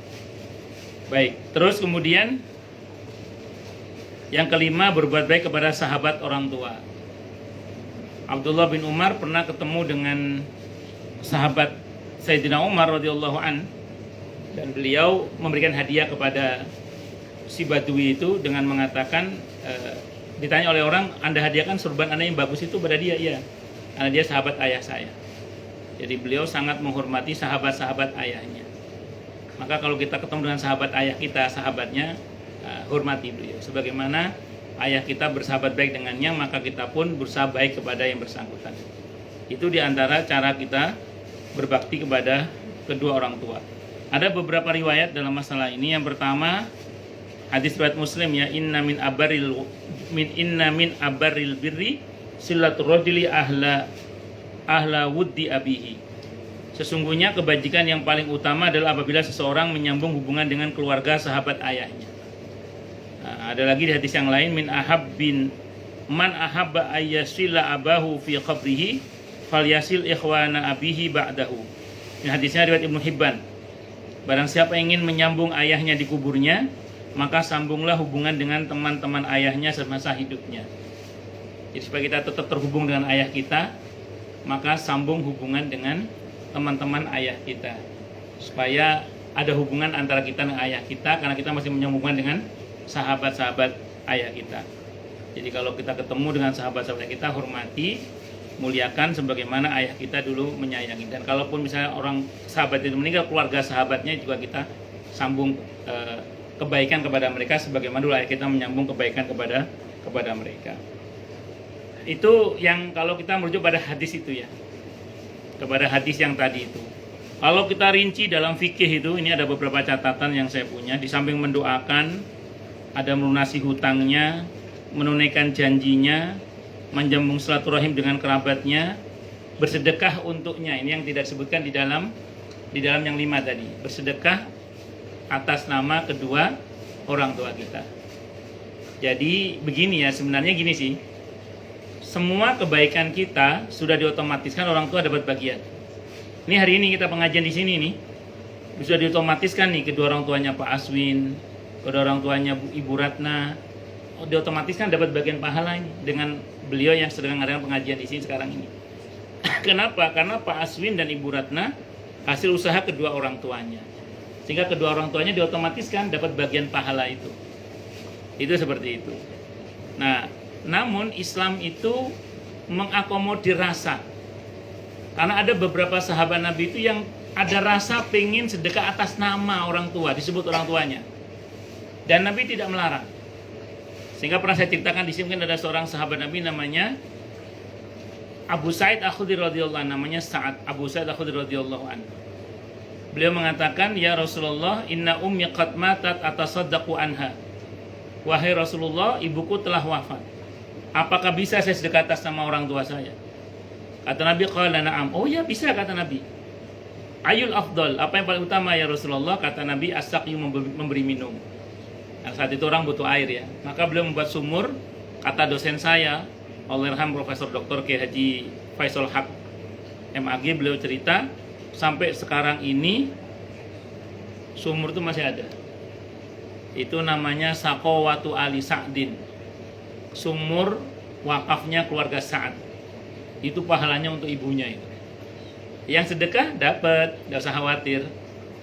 Baik, terus kemudian yang kelima, berbuat baik kepada sahabat orang tua. Abdullah bin Umar pernah ketemu dengan sahabat Sayyidina Umar radhiyallahu an, dan beliau memberikan hadiah kepada si Badui itu dengan mengatakan, ditanya oleh orang, Anda hadiahkan sorban Anda yang bagus itu pada dia? Iya, karena dia sahabat ayah saya. Jadi beliau sangat menghormati sahabat-sahabat ayahnya. Maka kalau kita ketemu dengan sahabat ayah kita, sahabatnya, hormati beliau. Sebagaimana ayah kita bersahabat baik dengannya, maka kita pun berusaha baik kepada yang bersangkutan. Itu diantara cara kita berbakti kepada kedua orang tua. Ada beberapa riwayat dalam masalah ini. Yang pertama, hadis riwayat Muslim ya, inna min abaril birri silatul rajuli ahla wuddi abihi. Sesungguhnya kebajikan yang paling utama adalah apabila seseorang menyambung hubungan dengan keluarga sahabat ayahnya. Nah, ada lagi di hadis yang lain, man ahabba ayyasila abahu fi qabrihi falyasil ikhwana abihi ba'dahu. Ini hadisnya riwayat Ibnu Hibban. Barang siapa ingin menyambung ayahnya di kuburnya, maka sambunglah hubungan dengan teman-teman ayahnya semasa hidupnya. Jadi supaya kita tetap terhubung dengan ayah kita, maka sambung hubungan dengan teman-teman ayah kita, supaya ada hubungan antara kita dengan ayah kita, karena kita masih menyambungkan dengan sahabat-sahabat ayah kita. Jadi kalau kita ketemu dengan sahabat-sahabat kita, hormati, muliakan sebagaimana ayah kita dulu menyayangi. Dan kalaupun misalnya orang sahabat itu meninggal, keluarga sahabatnya juga kita sambung kebaikan kepada mereka sebagaimana dulu ayah kita menyambung kebaikan kepada mereka. Itu yang kalau kita merujuk pada hadis itu ya, kepada hadis yang tadi itu. Kalau kita rinci dalam fikih itu, ini ada beberapa catatan yang saya punya. Di samping mendoakan, ada melunasi hutangnya, menunaikan janjinya, menjambung silaturahim dengan kerabatnya, bersedekah untuknya. Ini yang tidak disebutkan di dalam yang 5 tadi. Bersedekah atas nama kedua orang tua kita. Jadi begini ya, sebenarnya gini sih. Semua kebaikan kita sudah diotomatiskan orang tua dapat bagian. Ini hari ini kita pengajian di sini nih, sudah diotomatiskan nih kedua orang tuanya Pak Aswin, kedua orang tuanya Ibu Ratna, diotomatiskan dapat bagian pahala ini dengan beliau yang sedang mengadakan pengajian di sini sekarang ini. Kenapa? Karena Pak Aswin dan Ibu Ratna hasil usaha kedua orang tuanya, sehingga kedua orang tuanya diotomatiskan dapat bagian pahala itu. Itu seperti itu. Nah, namun Islam itu mengakomodir rasa. Karena ada beberapa sahabat Nabi itu yang ada rasa pengen sedekah atas nama orang tua, disebut orang tuanya. Dan Nabi tidak melarang. Sehingga pernah saya ceritakan di sini, kan ada seorang sahabat Nabi namanya Abu Sa'id Al-Khudri radhiyallahu anhu, namanya Sa'ad Abu Sa'id Al-Khudri radhiyallahu anhu. Beliau mengatakan, "Ya Rasulullah, inna ummi qad matat atasaddaqu anha." Wahai Rasulullah, ibuku telah wafat. Apakah bisa saya sedekah atas nama orang tua saya? Kata Nabi, qala na'am. Oh ya, bisa, kata Nabi. Ayul afdal, apa yang paling utama ya Rasulullah? Kata Nabi, as-saqyu, memberi minum. Nah, saat itu orang butuh air ya. Maka beliau membuat sumur. Kata dosen saya, Allahyarham Profesor Dr. K. Haji Faisal Haq MAG, beliau cerita sampai sekarang ini sumur itu masih ada. Itu namanya Saqawatu Ali Sa'din, sumur wakafnya keluarga Sa'ad. Itu pahalanya untuk ibunya itu. Yang sedekah dapat, nggak usah khawatir.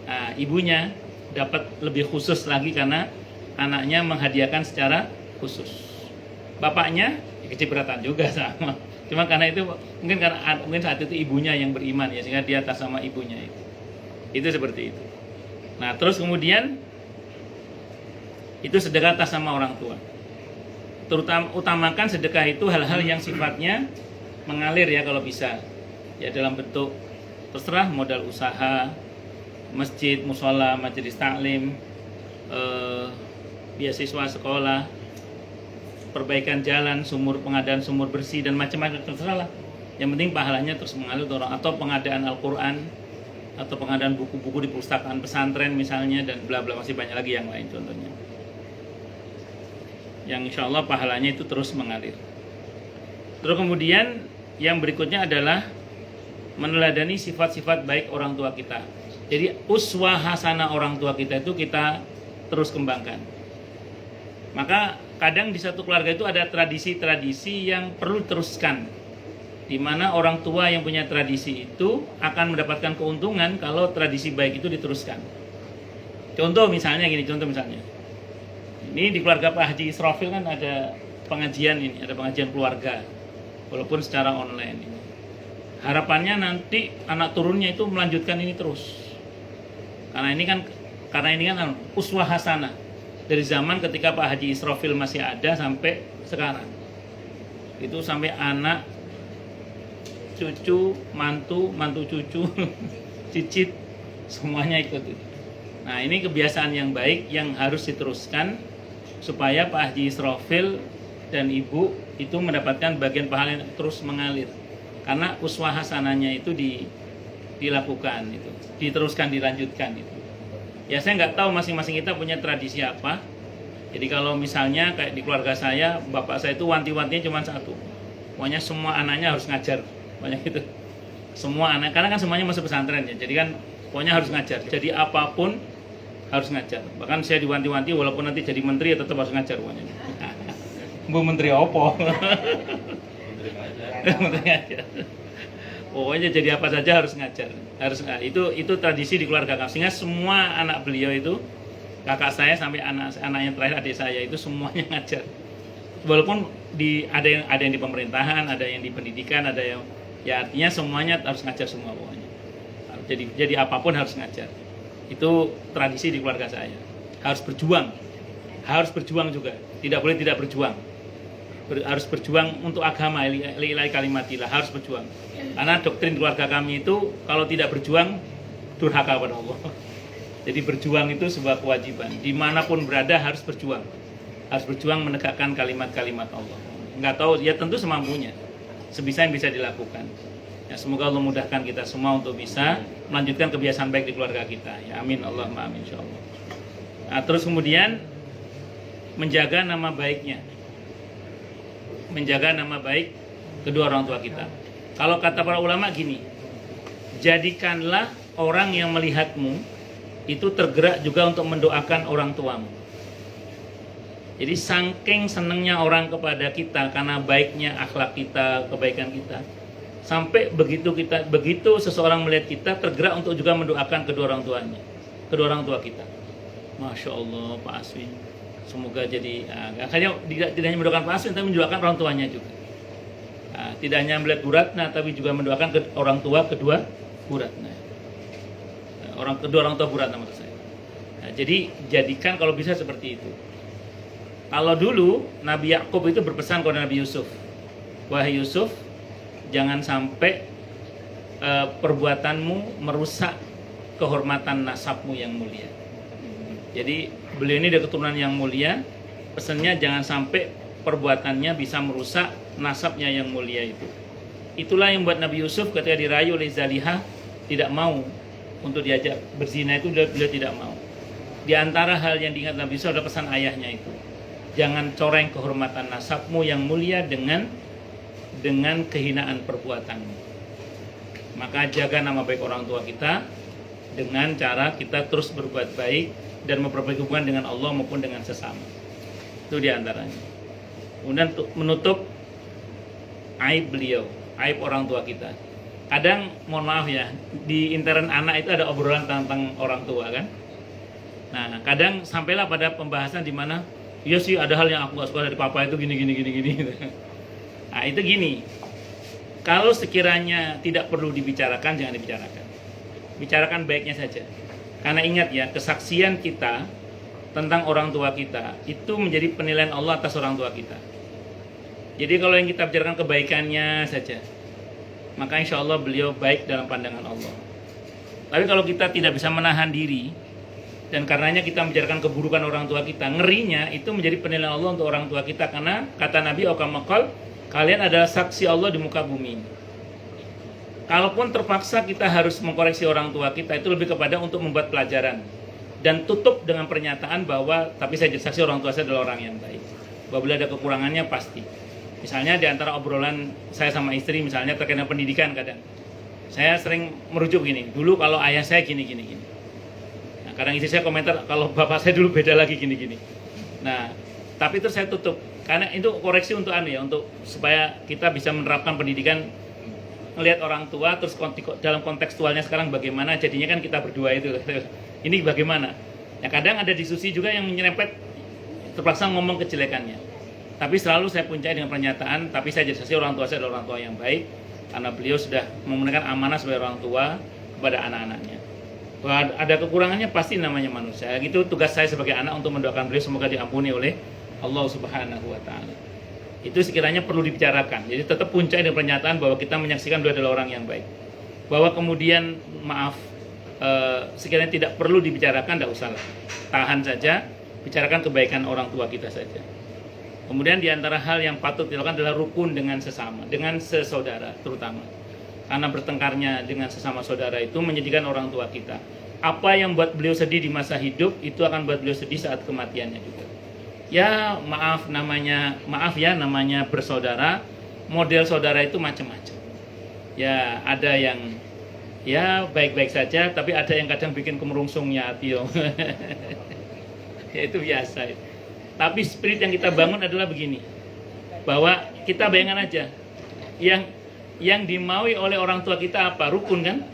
Nah, ibunya dapat lebih khusus lagi karena anaknya menghadiahkan secara khusus. Bapaknya kecipratan juga sama. Cuma karena itu mungkin saat itu ibunya yang beriman ya, sehingga dia atas sama ibunya itu. Itu seperti itu. Nah, terus kemudian itu sedekah atas sama orang tua. Utamakan sedekah itu hal-hal yang sifatnya mengalir ya kalau bisa. Ya dalam bentuk terserah modal usaha, masjid, musola, majelis taklim, beasiswa sekolah, perbaikan jalan, pengadaan sumur bersih dan macam-macam, terserah lah. Yang penting pahalanya terus mengalir orang, atau pengadaan Al-Qur'an, atau pengadaan buku-buku di perpustakaan pesantren misalnya, dan bla bla, masih banyak lagi yang lain contohnya. Yang insya Allah pahalanya itu terus mengalir. Terus kemudian yang berikutnya adalah meneladani sifat-sifat baik orang tua kita. Jadi uswah hasanah orang tua kita itu kita terus kembangkan. Maka kadang di satu keluarga itu ada tradisi-tradisi yang perlu teruskan, di mana orang tua yang punya tradisi itu akan mendapatkan keuntungan kalau tradisi baik itu diteruskan. Contoh misalnya, ini di keluarga Pak Haji Israfil kan ada pengajian ini, ada pengajian keluarga, walaupun secara online ini. Harapannya nanti anak turunnya itu melanjutkan ini terus. Karena ini kan uswah hasanah dari zaman ketika Pak Haji Israfil masih ada sampai sekarang. Itu sampai anak, cucu, mantu cucu, cicit, semuanya ikut. Nah, ini kebiasaan yang baik yang harus diteruskan supaya Pak Haji Israfil dan Ibu itu mendapatkan bagian pahala yang terus mengalir. Karena uswah hasanahnya itu dilakukan, itu diteruskan, dilanjutkan itu. Ya saya nggak tahu masing-masing kita punya tradisi apa. Jadi kalau misalnya kayak di keluarga saya, bapak saya itu wanti-wantinya cuma satu, pokoknya semua anaknya harus ngajar, banyak itu. Semua anak, karena kan semuanya masuk pesantren ya, jadi kan pokoknya harus ngajar. Jadi apapun harus ngajar. Bahkan saya diwanti-wanti walaupun nanti jadi menteri ya tetap harus ngajar pokoknya. Bu menteri opo? Menteri ngajar. Pokoknya jadi apa saja harus ngajar. Itu tradisi di keluarga kami. Sehingga semua anak beliau itu, kakak saya sampai anak yang terakhir adik saya itu semuanya ngajar. Walaupun ada yang di pemerintahan, ada yang di pendidikan, ada yang ya artinya semuanya harus ngajar semua pokoknya. Jadi apapun harus ngajar. Itu tradisi di keluarga saya. Harus berjuang juga. Tidak boleh tidak berjuang. Harus berjuang untuk agama, lillahi kalimatillah, harus berjuang. Karena doktrin keluarga kami itu kalau tidak berjuang durhaka kepada Allah. Jadi berjuang itu sebuah kewajiban. Dimanapun berada harus berjuang. Harus berjuang menegakkan kalimat-kalimat Allah. Enggak tahu, ya tentu semampunya. Sebisa yang bisa dilakukan. Ya, semoga Allah mudahkan kita semua untuk bisa melanjutkan kebiasaan baik di keluarga kita. Ya amin, Allahumma amin insyaallah. Nah, terus kemudian menjaga nama baiknya. Menjaga nama baik kedua orang tua kita. Kalau kata para ulama gini, jadikanlah orang yang melihatmu itu tergerak juga untuk mendoakan orang tuamu. Jadi saking senangnya orang kepada kita karena baiknya akhlak kita, kebaikan kita, sampai begitu seseorang melihat kita tergerak untuk juga mendoakan kedua orang tua kita. Masya Allah Pak Aswin, semoga jadi akhirnya tidak hanya mendoakan Pak Aswin, tapi mendoakan orang tuanya juga. Tidak hanya melihat Bu Ratna, tapi juga mendoakan orang tua kedua Bu Ratna. Kedua orang tua Bu Ratna maksud saya. Jadi jadikan kalau bisa seperti itu. Kalau dulu Nabi Yakub itu berpesan kepada Nabi Yusuf, wahai Yusuf, jangan sampai perbuatanmu merusak kehormatan nasabmu yang mulia. Jadi beliau ini dari keturunan yang mulia, pesannya jangan sampai perbuatannya bisa merusak nasabnya yang mulia itu. Itulah yang buat Nabi Yusuf ketika dirayu oleh Zalihah tidak mau untuk diajak berzina, itu beliau tidak mau. Di antara hal yang diingat Nabi Yusuf adalah pesan ayahnya itu. Jangan coreng kehormatan nasabmu yang mulia dengan kehinaan perbuatanmu. Maka jaga nama baik orang tua kita dengan cara kita terus berbuat baik dan memperbaiki hubungan dengan Allah maupun dengan sesama. Itu diantaranya. Kemudian menutup aib beliau, aib orang tua kita. Kadang, mohon maaf ya, di intern anak itu ada obrolan tentang orang tua kan. Nah, kadang sampailah pada pembahasan di mana, iya sih ada hal yang aku gak suka dari papa itu gini. Nah, itu gini. Kalau sekiranya tidak perlu dibicarakan, jangan dibicarakan. Bicarakan baiknya saja. Karena ingat ya, kesaksian kita tentang orang tua kita itu menjadi penilaian Allah atas orang tua kita. Jadi kalau yang kita bicarakan kebaikannya saja, maka insya Allah beliau baik dalam pandangan Allah. Tapi kalau kita tidak bisa menahan diri, dan karenanya kita membicarakan keburukan orang tua kita, ngerinya itu menjadi penilaian Allah untuk orang tua kita. Karena kata Nabi Okamakal, kalian adalah saksi Allah di muka bumi. Kalaupun terpaksa kita harus mengkoreksi orang tua kita, itu lebih kepada untuk membuat pelajaran. Dan tutup dengan pernyataan bahwa, tapi saya jadi saksi orang tua saya adalah orang yang baik. Bahwa beliau ada kekurangannya pasti. Misalnya di antara obrolan saya sama istri misalnya terkait dengan pendidikan kadang. Saya sering merujuk gini, dulu kalau ayah saya gini. Nah, kadang istri saya komentar, kalau bapak saya dulu beda lagi gini. Nah, tapi terus saya tutup. Karena itu koreksi untuk untuk supaya kita bisa menerapkan pendidikan, melihat orang tua, terus dalam kontekstualnya sekarang bagaimana, jadinya kan kita berdua itu. Ini bagaimana? Ya kadang ada diskusi juga yang menyerempet, terpaksa ngomong kejelekannya. Tapi selalu saya puncai dengan pernyataan, tapi saya jelaskan orang tua saya adalah orang tua yang baik, karena beliau sudah memenuhi amanah sebagai orang tua kepada anak-anaknya. Bahwa ada kekurangannya pasti namanya manusia. Itu tugas saya sebagai anak untuk mendoakan beliau semoga diampuni oleh Allah Subhanahu wa Ta'ala. Itu sekiranya perlu dibicarakan. Jadi tetap puncai dengan pernyataan bahwa kita menyaksikan beliau adalah orang yang baik. Bahwa kemudian sekiranya tidak perlu dibicarakan, tidak usahlah. Tahan saja, bicarakan kebaikan orang tua kita saja. Kemudian di antara hal yang patut dilakukan adalah rukun dengan sesama, dengan sesaudara terutama. Karena bertengkarnya dengan sesama saudara itu menyedihkan orang tua kita. Apa yang buat beliau sedih di masa hidup itu akan buat beliau sedih saat kematiannya juga. Ya namanya bersaudara, model saudara itu macam-macam. Ya ada yang ya baik-baik saja, tapi ada yang kadang bikin kemerungsungnya hati. Ya itu biasa. Tapi spirit yang kita bangun adalah begini, bahwa kita bayangkan aja, yang dimaui oleh orang tua kita apa? Rukun kan?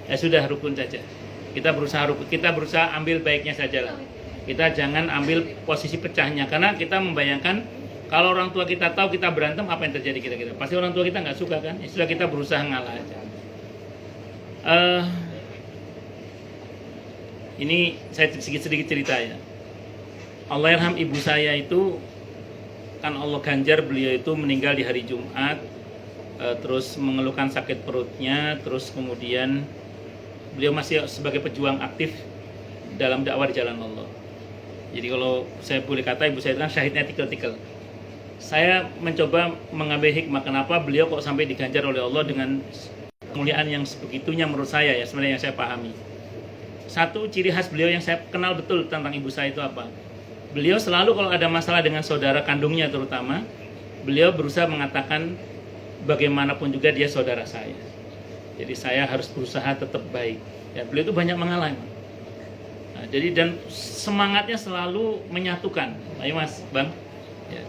Ya sudah, rukun saja. Kita berusaha rukun, kita berusaha ambil baiknya saja lah. Kita jangan ambil posisi pecahnya, karena kita membayangkan kalau orang tua kita tahu kita berantem, apa yang terjadi kira-kira? Pasti orang tua kita nggak suka kan? Ya sudah, kita berusaha ngalah aja. Ini saya sedikit cerita ya. Allahyarham ibu saya itu kan Allah ganjar beliau itu meninggal di hari Jumat, terus mengeluhkan sakit perutnya, terus kemudian beliau masih sebagai pejuang aktif dalam dakwah di jalan Allah. Jadi kalau saya boleh kata, ibu saya itu kan syahidnya tikel-tikel. Saya mencoba mengambil hikmah kenapa beliau kok sampai diganjar oleh Allah dengan kemuliaan yang sebegitunya menurut saya ya, sebenarnya yang saya pahami. Satu ciri khas beliau yang saya kenal betul tentang ibu saya itu apa? Beliau selalu kalau ada masalah dengan saudara kandungnya terutama, beliau berusaha mengatakan bagaimanapun juga dia saudara saya. Jadi saya harus berusaha tetap baik. Ya, beliau itu banyak mengalah. Nah, jadi dan semangatnya selalu menyatukan. Ayo Mas, Bang. Ya.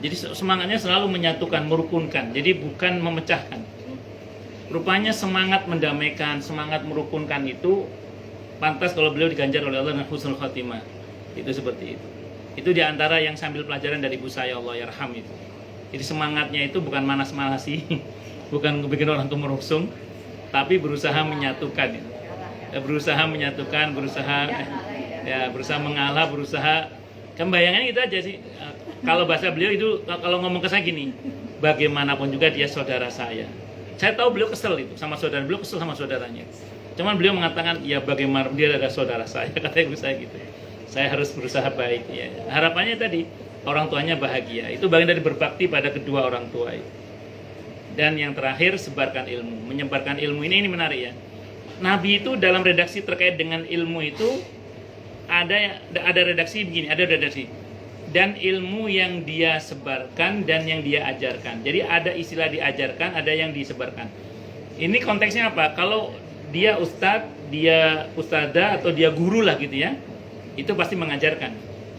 Jadi semangatnya selalu menyatukan, merukunkan. Jadi bukan memecahkan. Rupanya semangat mendamaikan, semangat merukunkan itu pantas kalau beliau diganjar oleh Allah dengan husnul khatimah. Itu seperti itu. Itu diantara yang sambil pelajaran dari ibu saya, Allahyarham itu. Jadi semangatnya itu bukan manas-manasi, bukan bikin orang tuh merungsung, tapi berusaha menyatukan. Berusaha menyatukan, berusaha mengalah, berusaha. Bayangannya itu aja sih. Kalau bahasa beliau itu, kalau ngomong ke saya gini, bagaimanapun juga dia saudara saya. Saya tahu beliau kesel itu sama saudara, beliau kesel sama saudaranya. Cuman beliau mengatakan, ya bagaimana dia adalah saudara saya, kata ibu saya gitu. Saya harus berusaha baik ya. Harapannya tadi orang tuanya bahagia. Itu bagian dari berbakti pada kedua orang tua itu. Dan yang terakhir, sebarkan ilmu. Menyebarkan ilmu ini menarik ya. Nabi itu dalam redaksi terkait dengan ilmu itu ada redaksi begini, ada redaksi. Dan ilmu yang dia sebarkan dan yang dia ajarkan. Jadi ada istilah diajarkan, ada yang disebarkan. Ini konteksnya apa? Kalau dia ustadz, dia ustadzah atau dia guru lah gitu ya. Itu pasti mengajarkan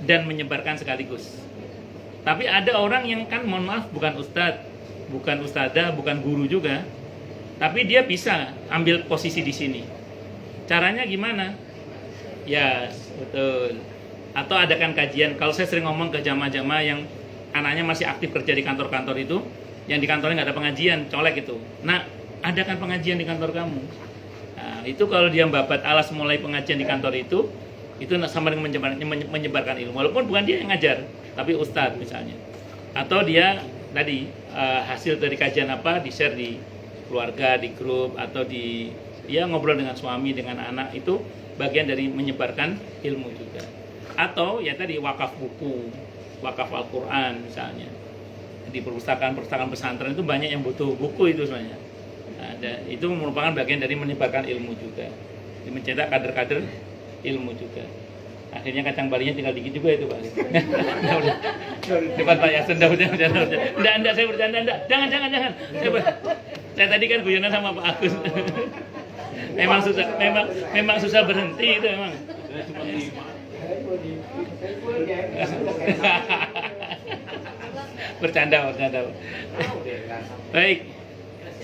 dan menyebarkan sekaligus. Tapi ada orang yang kan mohon maaf bukan ustadz, bukan ustadzah, bukan guru juga, tapi dia bisa ambil posisi di sini. Caranya gimana? Ya betul. Atau adakan kajian. Kalau saya sering ngomong ke jamaah-jamaah yang anaknya masih aktif kerja di kantor-kantor itu, yang di kantornya nggak ada pengajian, colek itu. Nah, adakan pengajian di kantor kamu. Nah, itu kalau dia babat alas mulai pengajian di kantor itu sama dengan menyebarkan ilmu. Walaupun bukan dia yang ngajar, tapi ustadz misalnya. Atau dia tadi hasil dari kajian apa di-share di keluarga, di grup, atau dia ngobrol dengan suami, dengan anak, itu bagian dari menyebarkan ilmu juga. Atau ya tadi wakaf buku, wakaf Al-Quran misalnya. Di perpustakaan pesantren itu banyak yang butuh buku itu sebenarnya. Nah, itu merupakan bagian dari menyebarkan ilmu juga. Mencetak kader-kader ilmu juga. Akhirnya kacang balinya tinggal dikit juga itu Pak. Udah. Depan Pak Yasin, udah. Enggak, saya bercanda, enggak. Jangan. Saya tadi kan guyonan sama Pak Agus. memang susah berhenti itu memang. Bercanda. Baik.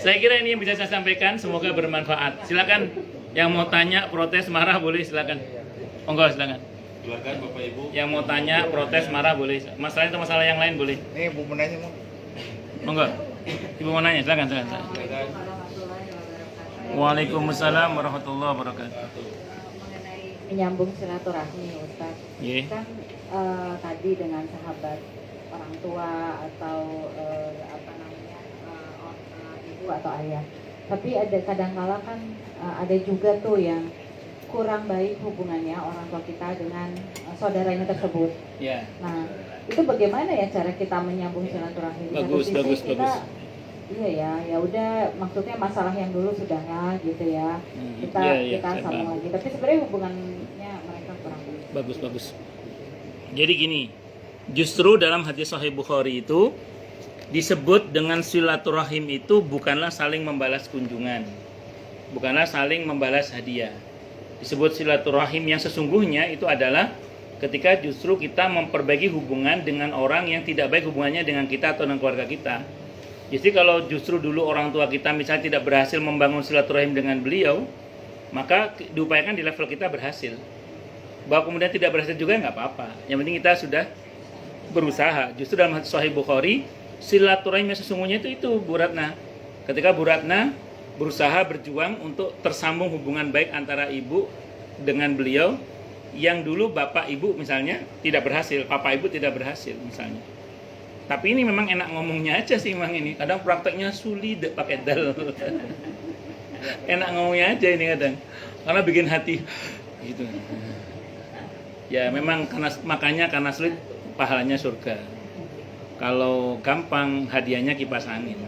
Saya kira ini yang bisa saya sampaikan, semoga bermanfaat. Silakan yang mau tanya, protes, marah boleh silakan. Silakan. Silakan Bapak Ibu. Yang mau tanya, protes, marah boleh. Masalah itu masalah yang lain boleh. Nih, Bu menanya mau. Monggo. Ibu mau nanya, silakan. Silakan. Waalaikumsalam warahmatullahi wabarakatuh. Mengenai menyambung silaturahmi Ustaz. Iya. Kan tadi dengan sahabat orang tua atau ibu atau ayah. Tapi ada kadang-kala kan ada juga tuh yang kurang baik hubungannya orang tua kita dengan saudaranya tersebut. Ya. Nah, itu bagaimana ya cara kita menyambung silaturahmi? Bagus. Iya ya udah, maksudnya masalah yang dulu sudah lah gitu ya. Kita Iya, kita saya sambung paham. lagi. Tapi sebenarnya hubungannya mereka kurang baik. Bagus. Jadi gini, justru dalam hadis Sahih Bukhari itu disebut dengan silaturahim itu bukanlah saling membalas kunjungan, bukanlah saling membalas hadiah. Disebut silaturahim yang sesungguhnya itu adalah ketika justru kita memperbaiki hubungan dengan orang yang tidak baik hubungannya dengan kita atau dengan keluarga kita. Jadi kalau justru dulu orang tua kita misalnya tidak berhasil membangun silaturahim dengan beliau, maka diupayakan di level kita berhasil. Bahwa kemudian tidak berhasil juga nggak apa-apa. Yang penting kita sudah berusaha. Justru dalam hadis Sahih Bukhari, silaturahim yang sesungguhnya itu Bu Ratna. Ketika Bu Ratna berusaha berjuang untuk tersambung hubungan baik antara ibu dengan beliau, yang dulu bapak ibu misalnya tidak berhasil, papa ibu tidak berhasil misalnya. Tapi ini memang enak ngomongnya aja sih memang ini. Kadang prakteknya sulit pakai dal. Enak ngomongnya aja ini kadang. Karena bikin hati gitu. Ya memang makanya karena sulit pahalanya surga. Kalau gampang hadiahnya kipas angin.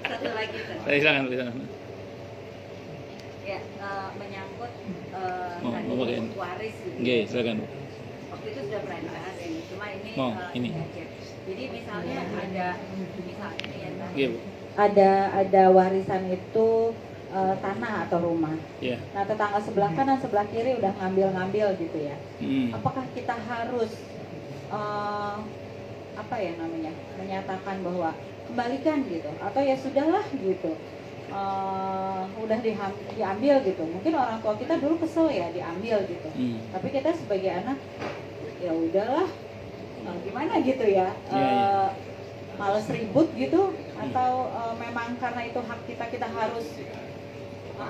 Satu lagi Ustaz. Silakan. Ya, menyangkut pakai ini. waris gitu. Oke, silakan. Waktu itu sudah pernah dibahas ini, cuma ini ini. aja. Jadi misalnya ada Iya, Bu. ada warisan itu tanah atau rumah. Iya. Nah, tetangga sebelah kanan sebelah kiri udah ngambil gitu ya. Hmm. Apakah kita harus menyatakan bahwa kembalikan gitu, atau ya sudahlah gitu, udah diambil gitu. Mungkin orang tua kita dulu kesel ya diambil gitu, tapi kita sebagai anak ya udahlah, gimana gitu ya, males ribut gitu, atau memang karena itu hak kita harus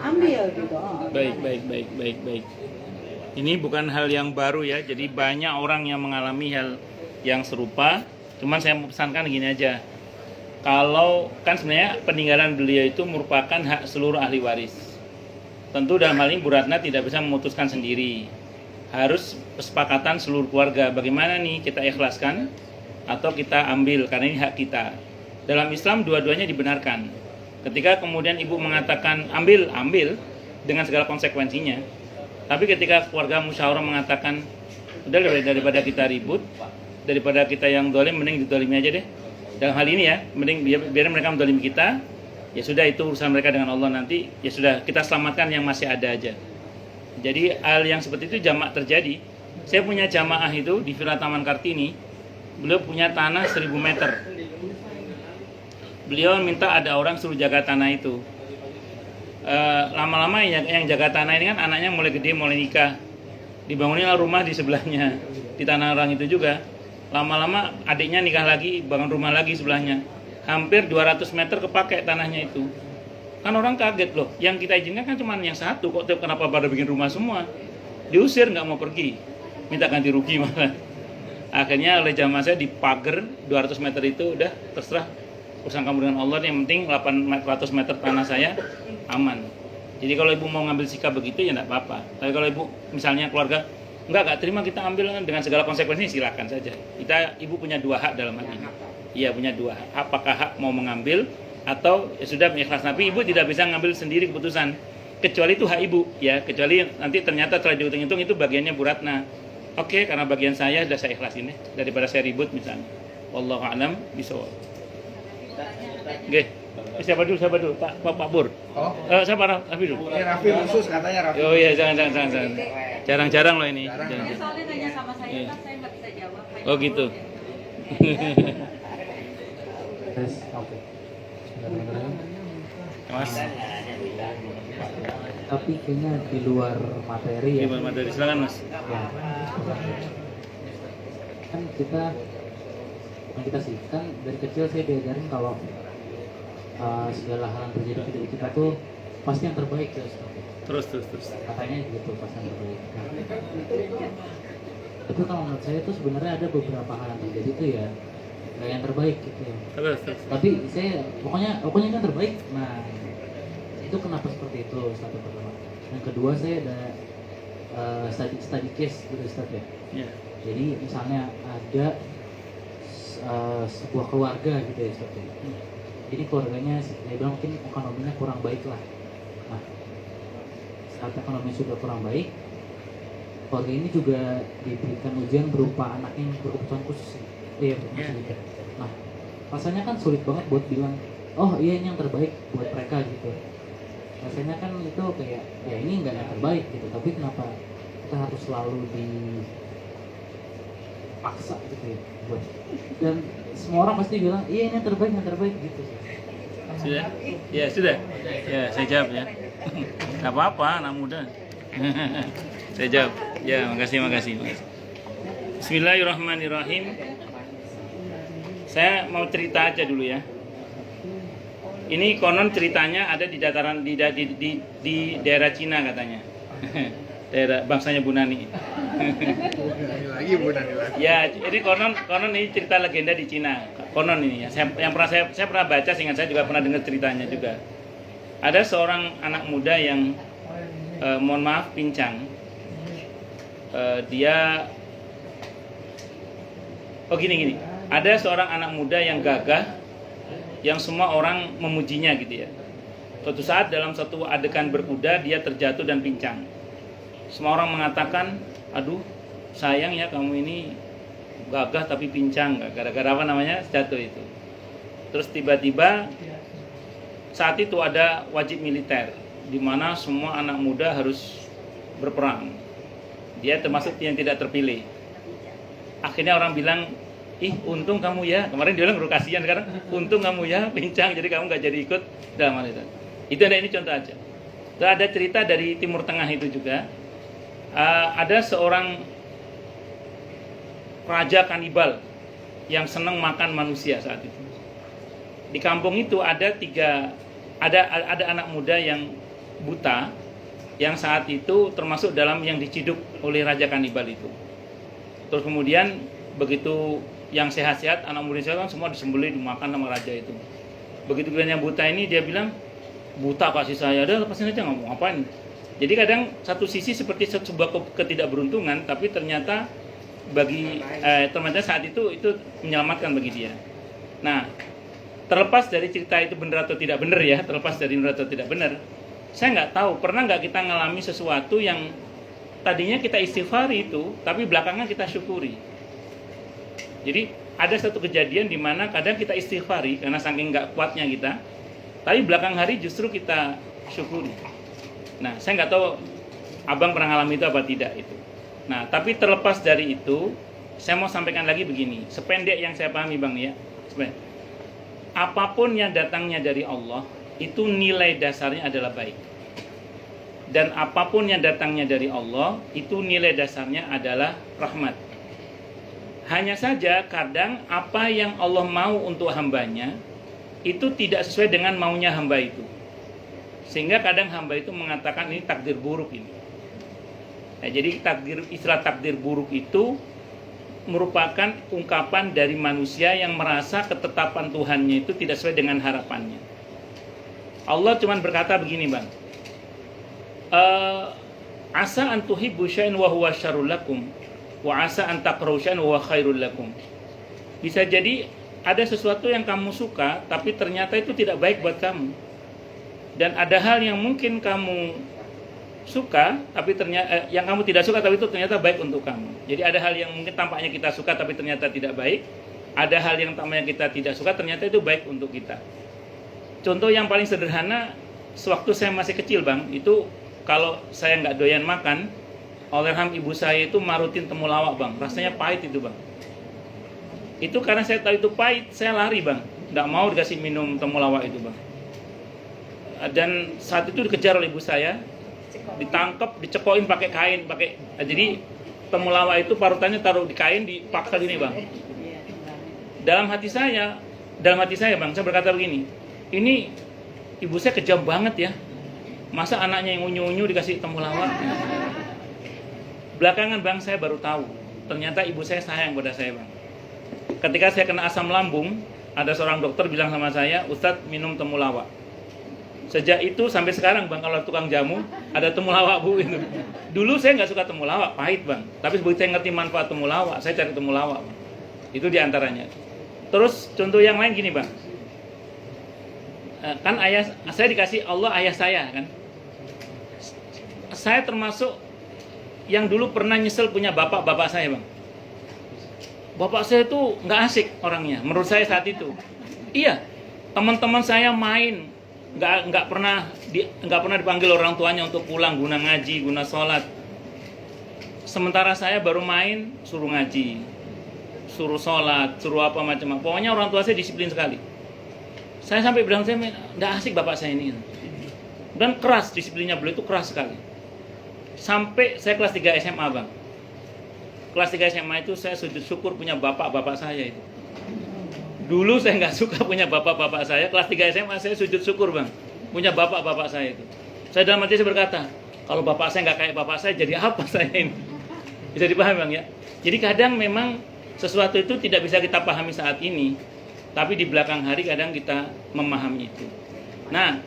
ambil gitu. Baik. Ini bukan hal yang baru ya, jadi banyak orang yang mengalami hal yang serupa. Cuman saya mau pesankan gini aja, kalau kan sebenarnya peninggalan beliau itu merupakan hak seluruh ahli waris. Tentu dalam hal ini Bu Ratna tidak bisa memutuskan sendiri, harus kesepakatan seluruh keluarga. Bagaimana nih kita ikhlaskan atau kita ambil karena ini hak kita. Dalam Islam dua-duanya dibenarkan. Ketika kemudian ibu mengatakan ambil dengan segala konsekuensinya. Tapi ketika keluarga musyawarah mengatakan udah daripada kita ribut, daripada kita yang dolim, mending didolimi aja deh. Dalam hal ini ya, mending biar mereka mendolimi kita. Ya sudah, itu urusan mereka dengan Allah nanti. Ya sudah, kita selamatkan yang masih ada aja. Jadi hal yang seperti itu jamak terjadi. Saya punya jamaah itu di Villa Taman Kartini. Beliau punya tanah 1000 meter. Beliau minta ada orang suruh jaga tanah itu. Lama-lama yang jaga tanah ini kan anaknya mulai gede, mulai nikah. Dibanguninlah rumah di sebelahnya, di tanah orang itu juga. Lama-lama adiknya nikah lagi, bangun rumah lagi sebelahnya. Hampir 200 meter kepake tanahnya itu. Kan orang kaget loh, yang kita izinkan kan cuma yang satu, kok kenapa pada bikin rumah semua? Diusir, nggak mau pergi, minta ganti rugi malah. Akhirnya oleh jamaah saya dipager 200 meter itu, udah terserah urusan kamu dengan Allah, yang penting 800 meter tanah saya aman. Jadi kalau ibu mau ngambil sikap begitu ya enggak apa-apa. Tapi kalau ibu misalnya keluarga enggak terima kita ambil dengan segala konsekuensinya, silakan saja. Ibu punya dua hak dalam hal ini. Iya, punya dua hak. Apakah hak mau mengambil atau ya sudah ikhlas. Tapi ibu tidak bisa ngambil sendiri keputusan. kecuali itu hak ibu ya, kecuali nanti ternyata setelah dihitung-hitung itu bagiannya Bu Ratna. Oke, karena bagian saya sudah saya ikhlasin ya, daripada saya ribut misalnya. Wallahu a'lam bishawab. Oke. Siapa dulu? Pak Pur. Oh. Siapa Raffi dulu? Ini Raffi khusus katanya Raffi. Oh iya, jangan. Jarang-jarang loh ini. Dia soalnya nanya sama saya, kan saya nggak bisa jawab. Oh gitu. Tes, oke. Mas, Tapi kayaknya di luar materi ya. gimana materi? Silakan Mas. Ya. Kan kita sih kan dari kecil saya diajarin kalau segala hal yang terjadi di hidup kita tuh pasti yang terbaik ya Ustaz. Terus. Katanya gitu, pasti yang terbaik. Tapi kalau menurut saya tuh sebenarnya ada beberapa hal yang terjadi tuh ya nggak yang terbaik gitu ya. Terus. Tapi saya pokoknya yang terbaik. Nah, itu kenapa seperti itu? Satu pertama. Yang kedua saya ada study case gitu Ustaz ya. Ya. Jadi misalnya ada sebuah keluarga gitu ya Ustaz ya. Jadi keluarganya saya bilang mungkin ekonominya kurang baik lah. Nah, saat ekonomi sudah kurang baik, keluarga ini juga diberikan ujian berupa anak yang berkebutuhan khusus. Iya, gitu. Nah, rasanya kan sulit banget buat bilang, oh iya ini yang terbaik buat mereka gitu. Rasanya kan itu kayak, ya ini nggak yang terbaik gitu. Tapi kenapa kita harus selalu dipaksa gitu ya buat, dan semua orang pasti bilang, iya ini yang terbaik gitu. Sudah? Ya, sudah. Ya, saya jawab ya. Gak apa-apa, anak muda. Saya jawab. Ya, makasih. Bismillahirrahmanirrahim. Saya mau cerita aja dulu ya. Ini konon ceritanya ada di dataran di daerah Cina katanya. Daerah bangsanya Bu Nani. Bu Nani lagi. Ya, ini konon ini cerita legenda di Cina. Konon ini ya. Saya pernah baca, sehingga saya juga pernah dengar ceritanya juga. Ada seorang anak muda yang mohon maaf pincang. Dia gini. Ada seorang anak muda yang gagah, yang semua orang memujinya gitu ya. Suatu saat dalam satu adegan berkuda dia terjatuh dan pincang. Semua orang mengatakan, aduh sayang ya kamu ini gagah tapi pincang, gara-gara apa namanya jatuh itu. Terus tiba-tiba saat itu ada wajib militer, di mana semua anak muda harus berperang. Dia termasuk yang tidak terpilih. Akhirnya orang bilang, ih untung kamu ya, kemarin dia bilang kasihan, sekarang untung kamu ya pincang, jadi kamu nggak jadi ikut dalam hal itu. Itu ada, ini contoh aja. Terus ada cerita dari Timur Tengah itu juga. Ada seorang raja kanibal yang senang makan manusia saat itu. Di kampung itu ada anak muda yang buta, yang saat itu termasuk dalam yang diciduk oleh raja kanibal itu. Terus kemudian begitu yang sehat-sehat, anak muda sehat kan semua disembelih, dimakan sama raja itu. Begitu yang buta ini dia bilang, buta kasih saya, udah lepasin aja, nggak mau ngapain. Jadi kadang satu sisi seperti sebuah ketidakberuntungan, tapi ternyata ternyata saat itu menyelamatkan bagi dia. Nah, terlepas dari cerita itu benar atau tidak benar ya, saya nggak tahu, pernah nggak kita ngalami sesuatu yang tadinya kita istighfari itu, tapi belakangan kita syukuri. Jadi ada satu kejadian di mana kadang kita istighfari karena saking nggak kuatnya kita, tapi belakang hari justru kita syukuri. Nah, saya nggak tahu abang pernah ngalami itu apa tidak itu. Nah, tapi terlepas dari itu, saya mau sampaikan lagi begini, sependek yang saya pahami bang ya, apapun yang datangnya dari Allah itu nilai dasarnya adalah baik. Dan apapun yang datangnya dari Allah itu nilai dasarnya adalah rahmat. Hanya saja kadang apa yang Allah mau untuk hambanya itu tidak sesuai dengan maunya hamba itu. Sehingga kadang hamba itu mengatakan ini takdir buruk ini. Nah, jadi istilah takdir buruk itu merupakan ungkapan dari manusia yang merasa ketetapan Tuhannya itu tidak sesuai dengan harapannya. Allah cuma berkata begini bang, asa an tuhibbu syai'an wa huwa syarrul lakum wa asa an takrahu syai'an wa huwa khairul lakum. Bisa jadi ada sesuatu yang kamu suka tapi ternyata itu tidak baik buat kamu. Dan ada hal yang mungkin kamu suka, tapi ternyata yang kamu tidak suka, tapi itu ternyata baik untuk kamu. Jadi ada hal yang mungkin tampaknya kita suka, tapi ternyata tidak baik. Ada hal yang tampaknya kita tidak suka, ternyata itu baik untuk kita. Contoh yang paling sederhana, sewaktu saya masih kecil bang, itu kalau saya nggak doyan makan, Allahyarham ibu saya itu marutin temulawak bang, rasanya pahit itu bang. Itu karena saya tahu itu pahit, saya lari bang, nggak mau dikasih minum temulawak itu bang. Dan saat itu dikejar oleh ibu saya, ditangkap, dicekokin pakai kain, jadi temulawak itu parutannya taruh di kain, dipaksa gini bang. Dalam hati saya bang, saya berkata begini, ini ibu saya kejam banget ya, masa anaknya yang unyu-unyu dikasih temulawak. Belakangan bang saya baru tahu, ternyata ibu saya sayang pada saya bang. Ketika saya kena asam lambung, ada seorang dokter bilang sama saya, Ustadz minum temulawak. Sejak itu sampai sekarang bang, kalau tukang jamu ada temulawak bu itu. Dulu saya nggak suka temulawak, pahit bang. Tapi begitu saya ngerti manfaat temulawak, saya cari temulawak bang. Itu diantaranya. Terus contoh yang lain gini bang, kan ayah saya dikasih Allah ayah saya kan. Saya termasuk yang dulu pernah nyesel punya bapak saya bang. Bapak saya itu nggak asik orangnya, menurut saya saat itu. Iya, teman-teman saya main, nggak pernah dipanggil orang tuanya untuk pulang guna ngaji, guna sholat. Sementara saya baru main, suruh ngaji, suruh sholat, suruh apa macam-macam. Pokoknya orang tua saya disiplin sekali. Saya sampai bilang saya nggak asik bapak saya ini. Dan keras, disiplinnya beliau itu keras sekali. Sampai saya kelas 3 SMA bang. Kelas 3 SMA itu saya sujud syukur punya bapak saya itu. Dulu saya nggak suka punya bapak saya. Kelas 3 SMA saya sujud syukur bang, punya bapak saya itu. Saya dalam hati saya berkata, kalau bapak saya nggak kayak bapak saya, jadi apa saya ini? Bisa dipahami bang ya. Jadi kadang memang sesuatu itu tidak bisa kita pahami saat ini, tapi di belakang hari kadang kita memahami itu. Nah,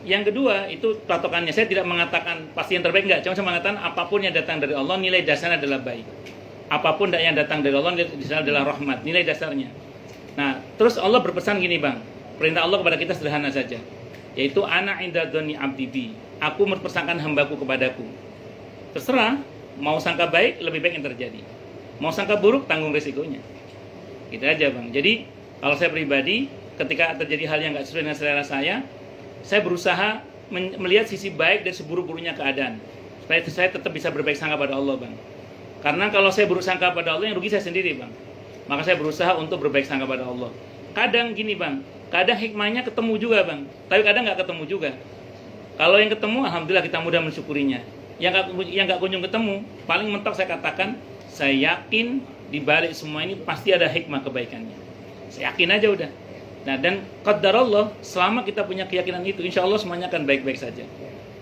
yang kedua itu patokannya, saya tidak mengatakan pasti yang terbaik, enggak. Cuma saya mengatakan apapun yang datang dari Allah, nilai dasarnya adalah baik. Apapun yang datang dari Allah, nilai dasarnya adalah rahmat, nilai dasarnya. Nah, terus Allah berpesan gini bang, perintah Allah kepada kita sederhana saja, yaitu ana inda dzanni abdi bi, aku mempersangkakan hambaku kepadaku. Terserah, mau sangka baik, lebih baik yang terjadi. Mau sangka buruk, tanggung resikonya. Gitu aja bang. Jadi kalau saya pribadi, ketika terjadi hal yang nggak sesuai dengan selera saya berusaha melihat sisi baik dan seburuk-buruknya keadaan, supaya saya tetap bisa berbaik sangka pada Allah bang. Karena kalau saya buruk sangka pada Allah, yang rugi saya sendiri bang. Maka saya berusaha untuk berbaik sangka pada Allah. Kadang gini bang, kadang hikmahnya ketemu juga bang, tapi kadang nggak ketemu juga. Kalau yang ketemu, alhamdulillah kita mudah mensyukurinya. Yang nggak kunjung ketemu, paling mentok saya katakan, saya yakin di balik semua ini pasti ada hikmah kebaikannya. Saya yakin aja udah. Nah, dan qadarullah, selama kita punya keyakinan itu, insya Allah semuanya akan baik-baik saja.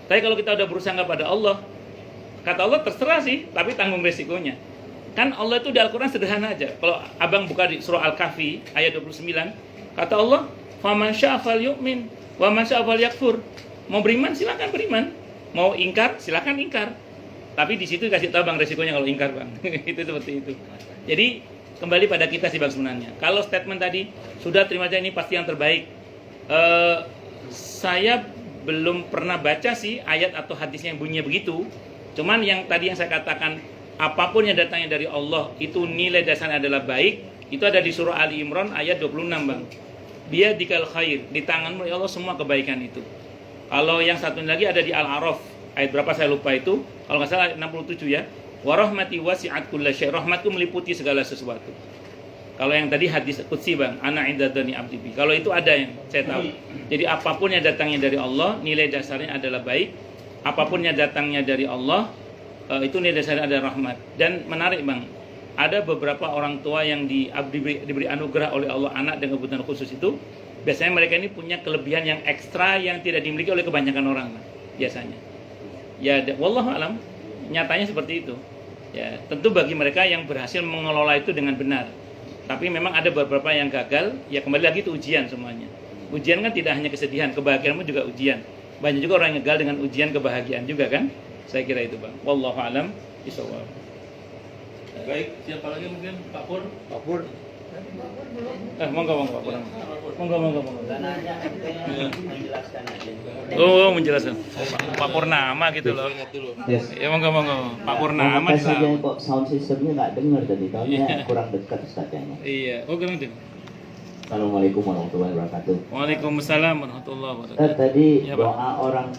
Tapi kalau kita udah berusaha kepada Allah, kata Allah terserah sih, tapi tanggung resikonya. Kan Allah itu di Al-Quran sederhana aja. Kalau abang buka di surah Al-Kahfi ayat 29, kata Allah, faman syaa falyu'min wa man syaa falyakfur. Mau beriman silakan beriman, mau ingkar silakan ingkar. Tapi di situ kasih tahu bang resikonya kalau ingkar bang. Itu seperti itu. Jadi kembali pada kita sih bang sebenarnya. Kalau statement tadi sudah terima aja ini pasti yang terbaik. Saya belum pernah baca sih ayat atau hadisnya yang bunyinya begitu. Cuman yang tadi yang saya katakan, apapun yang datangnya dari Allah itu nilai dasarnya adalah baik. Itu ada di surah Ali Imran ayat 26 bang. Dia dikal khair, di tanganmu ya Allah semua kebaikan itu. Kalau yang satu lagi ada di Al-A'raf ayat berapa saya lupa itu. Kalau nggak salah ayat 67 ya. Wa rahmati wasi'at kulla syai'. Rahmatku meliputi segala sesuatu. Kalau yang tadi hadis qudsi bang, ana inda dzanni abdi bi. Kalau itu ada yang saya tahu. Jadi apapun yang datangnya dari Allah, nilai dasarnya adalah baik. Apapun yang datangnya dari Allah, itu nilai dasarnya adalah rahmat. Dan menarik bang, ada beberapa orang tua yang diberi anugerah oleh Allah anak dengan kebutuhan khusus itu. Biasanya mereka ini punya kelebihan yang ekstra yang tidak dimiliki oleh kebanyakan orang biasanya. Ya, wallahu alam, nyatanya seperti itu. Ya, tentu bagi mereka yang berhasil mengelola itu dengan benar. Tapi memang ada beberapa yang gagal, ya kembali lagi itu ujian semuanya. Ujian kan tidak hanya kesedihan, kebahagiaanmu juga ujian. Banyak juga orang yang gagal dengan ujian kebahagiaan juga kan? Saya kira itu bang. Wallahu alam. Bisawab. Baik, siapa lagi mungkin Pak Pur? Pak Pur, Monggo Pak Purnama. Monggo. Menjelaskan aja. Oh, menjelaskan. Pak Purnama gitu loh. Yes. Ya monggo. Pak Purnama Tes saja disambut. kok sound systemnya nggak dengar tadi, tahunnya kurang dekat Ustaznya. Iya. Oh, kurang deh. Assalamualaikum warahmatullahi wabarakatuh. Waalaikumsalam warahmatullahi wabarakatuh. Ustaz, tadi Ya, Pak. doa orang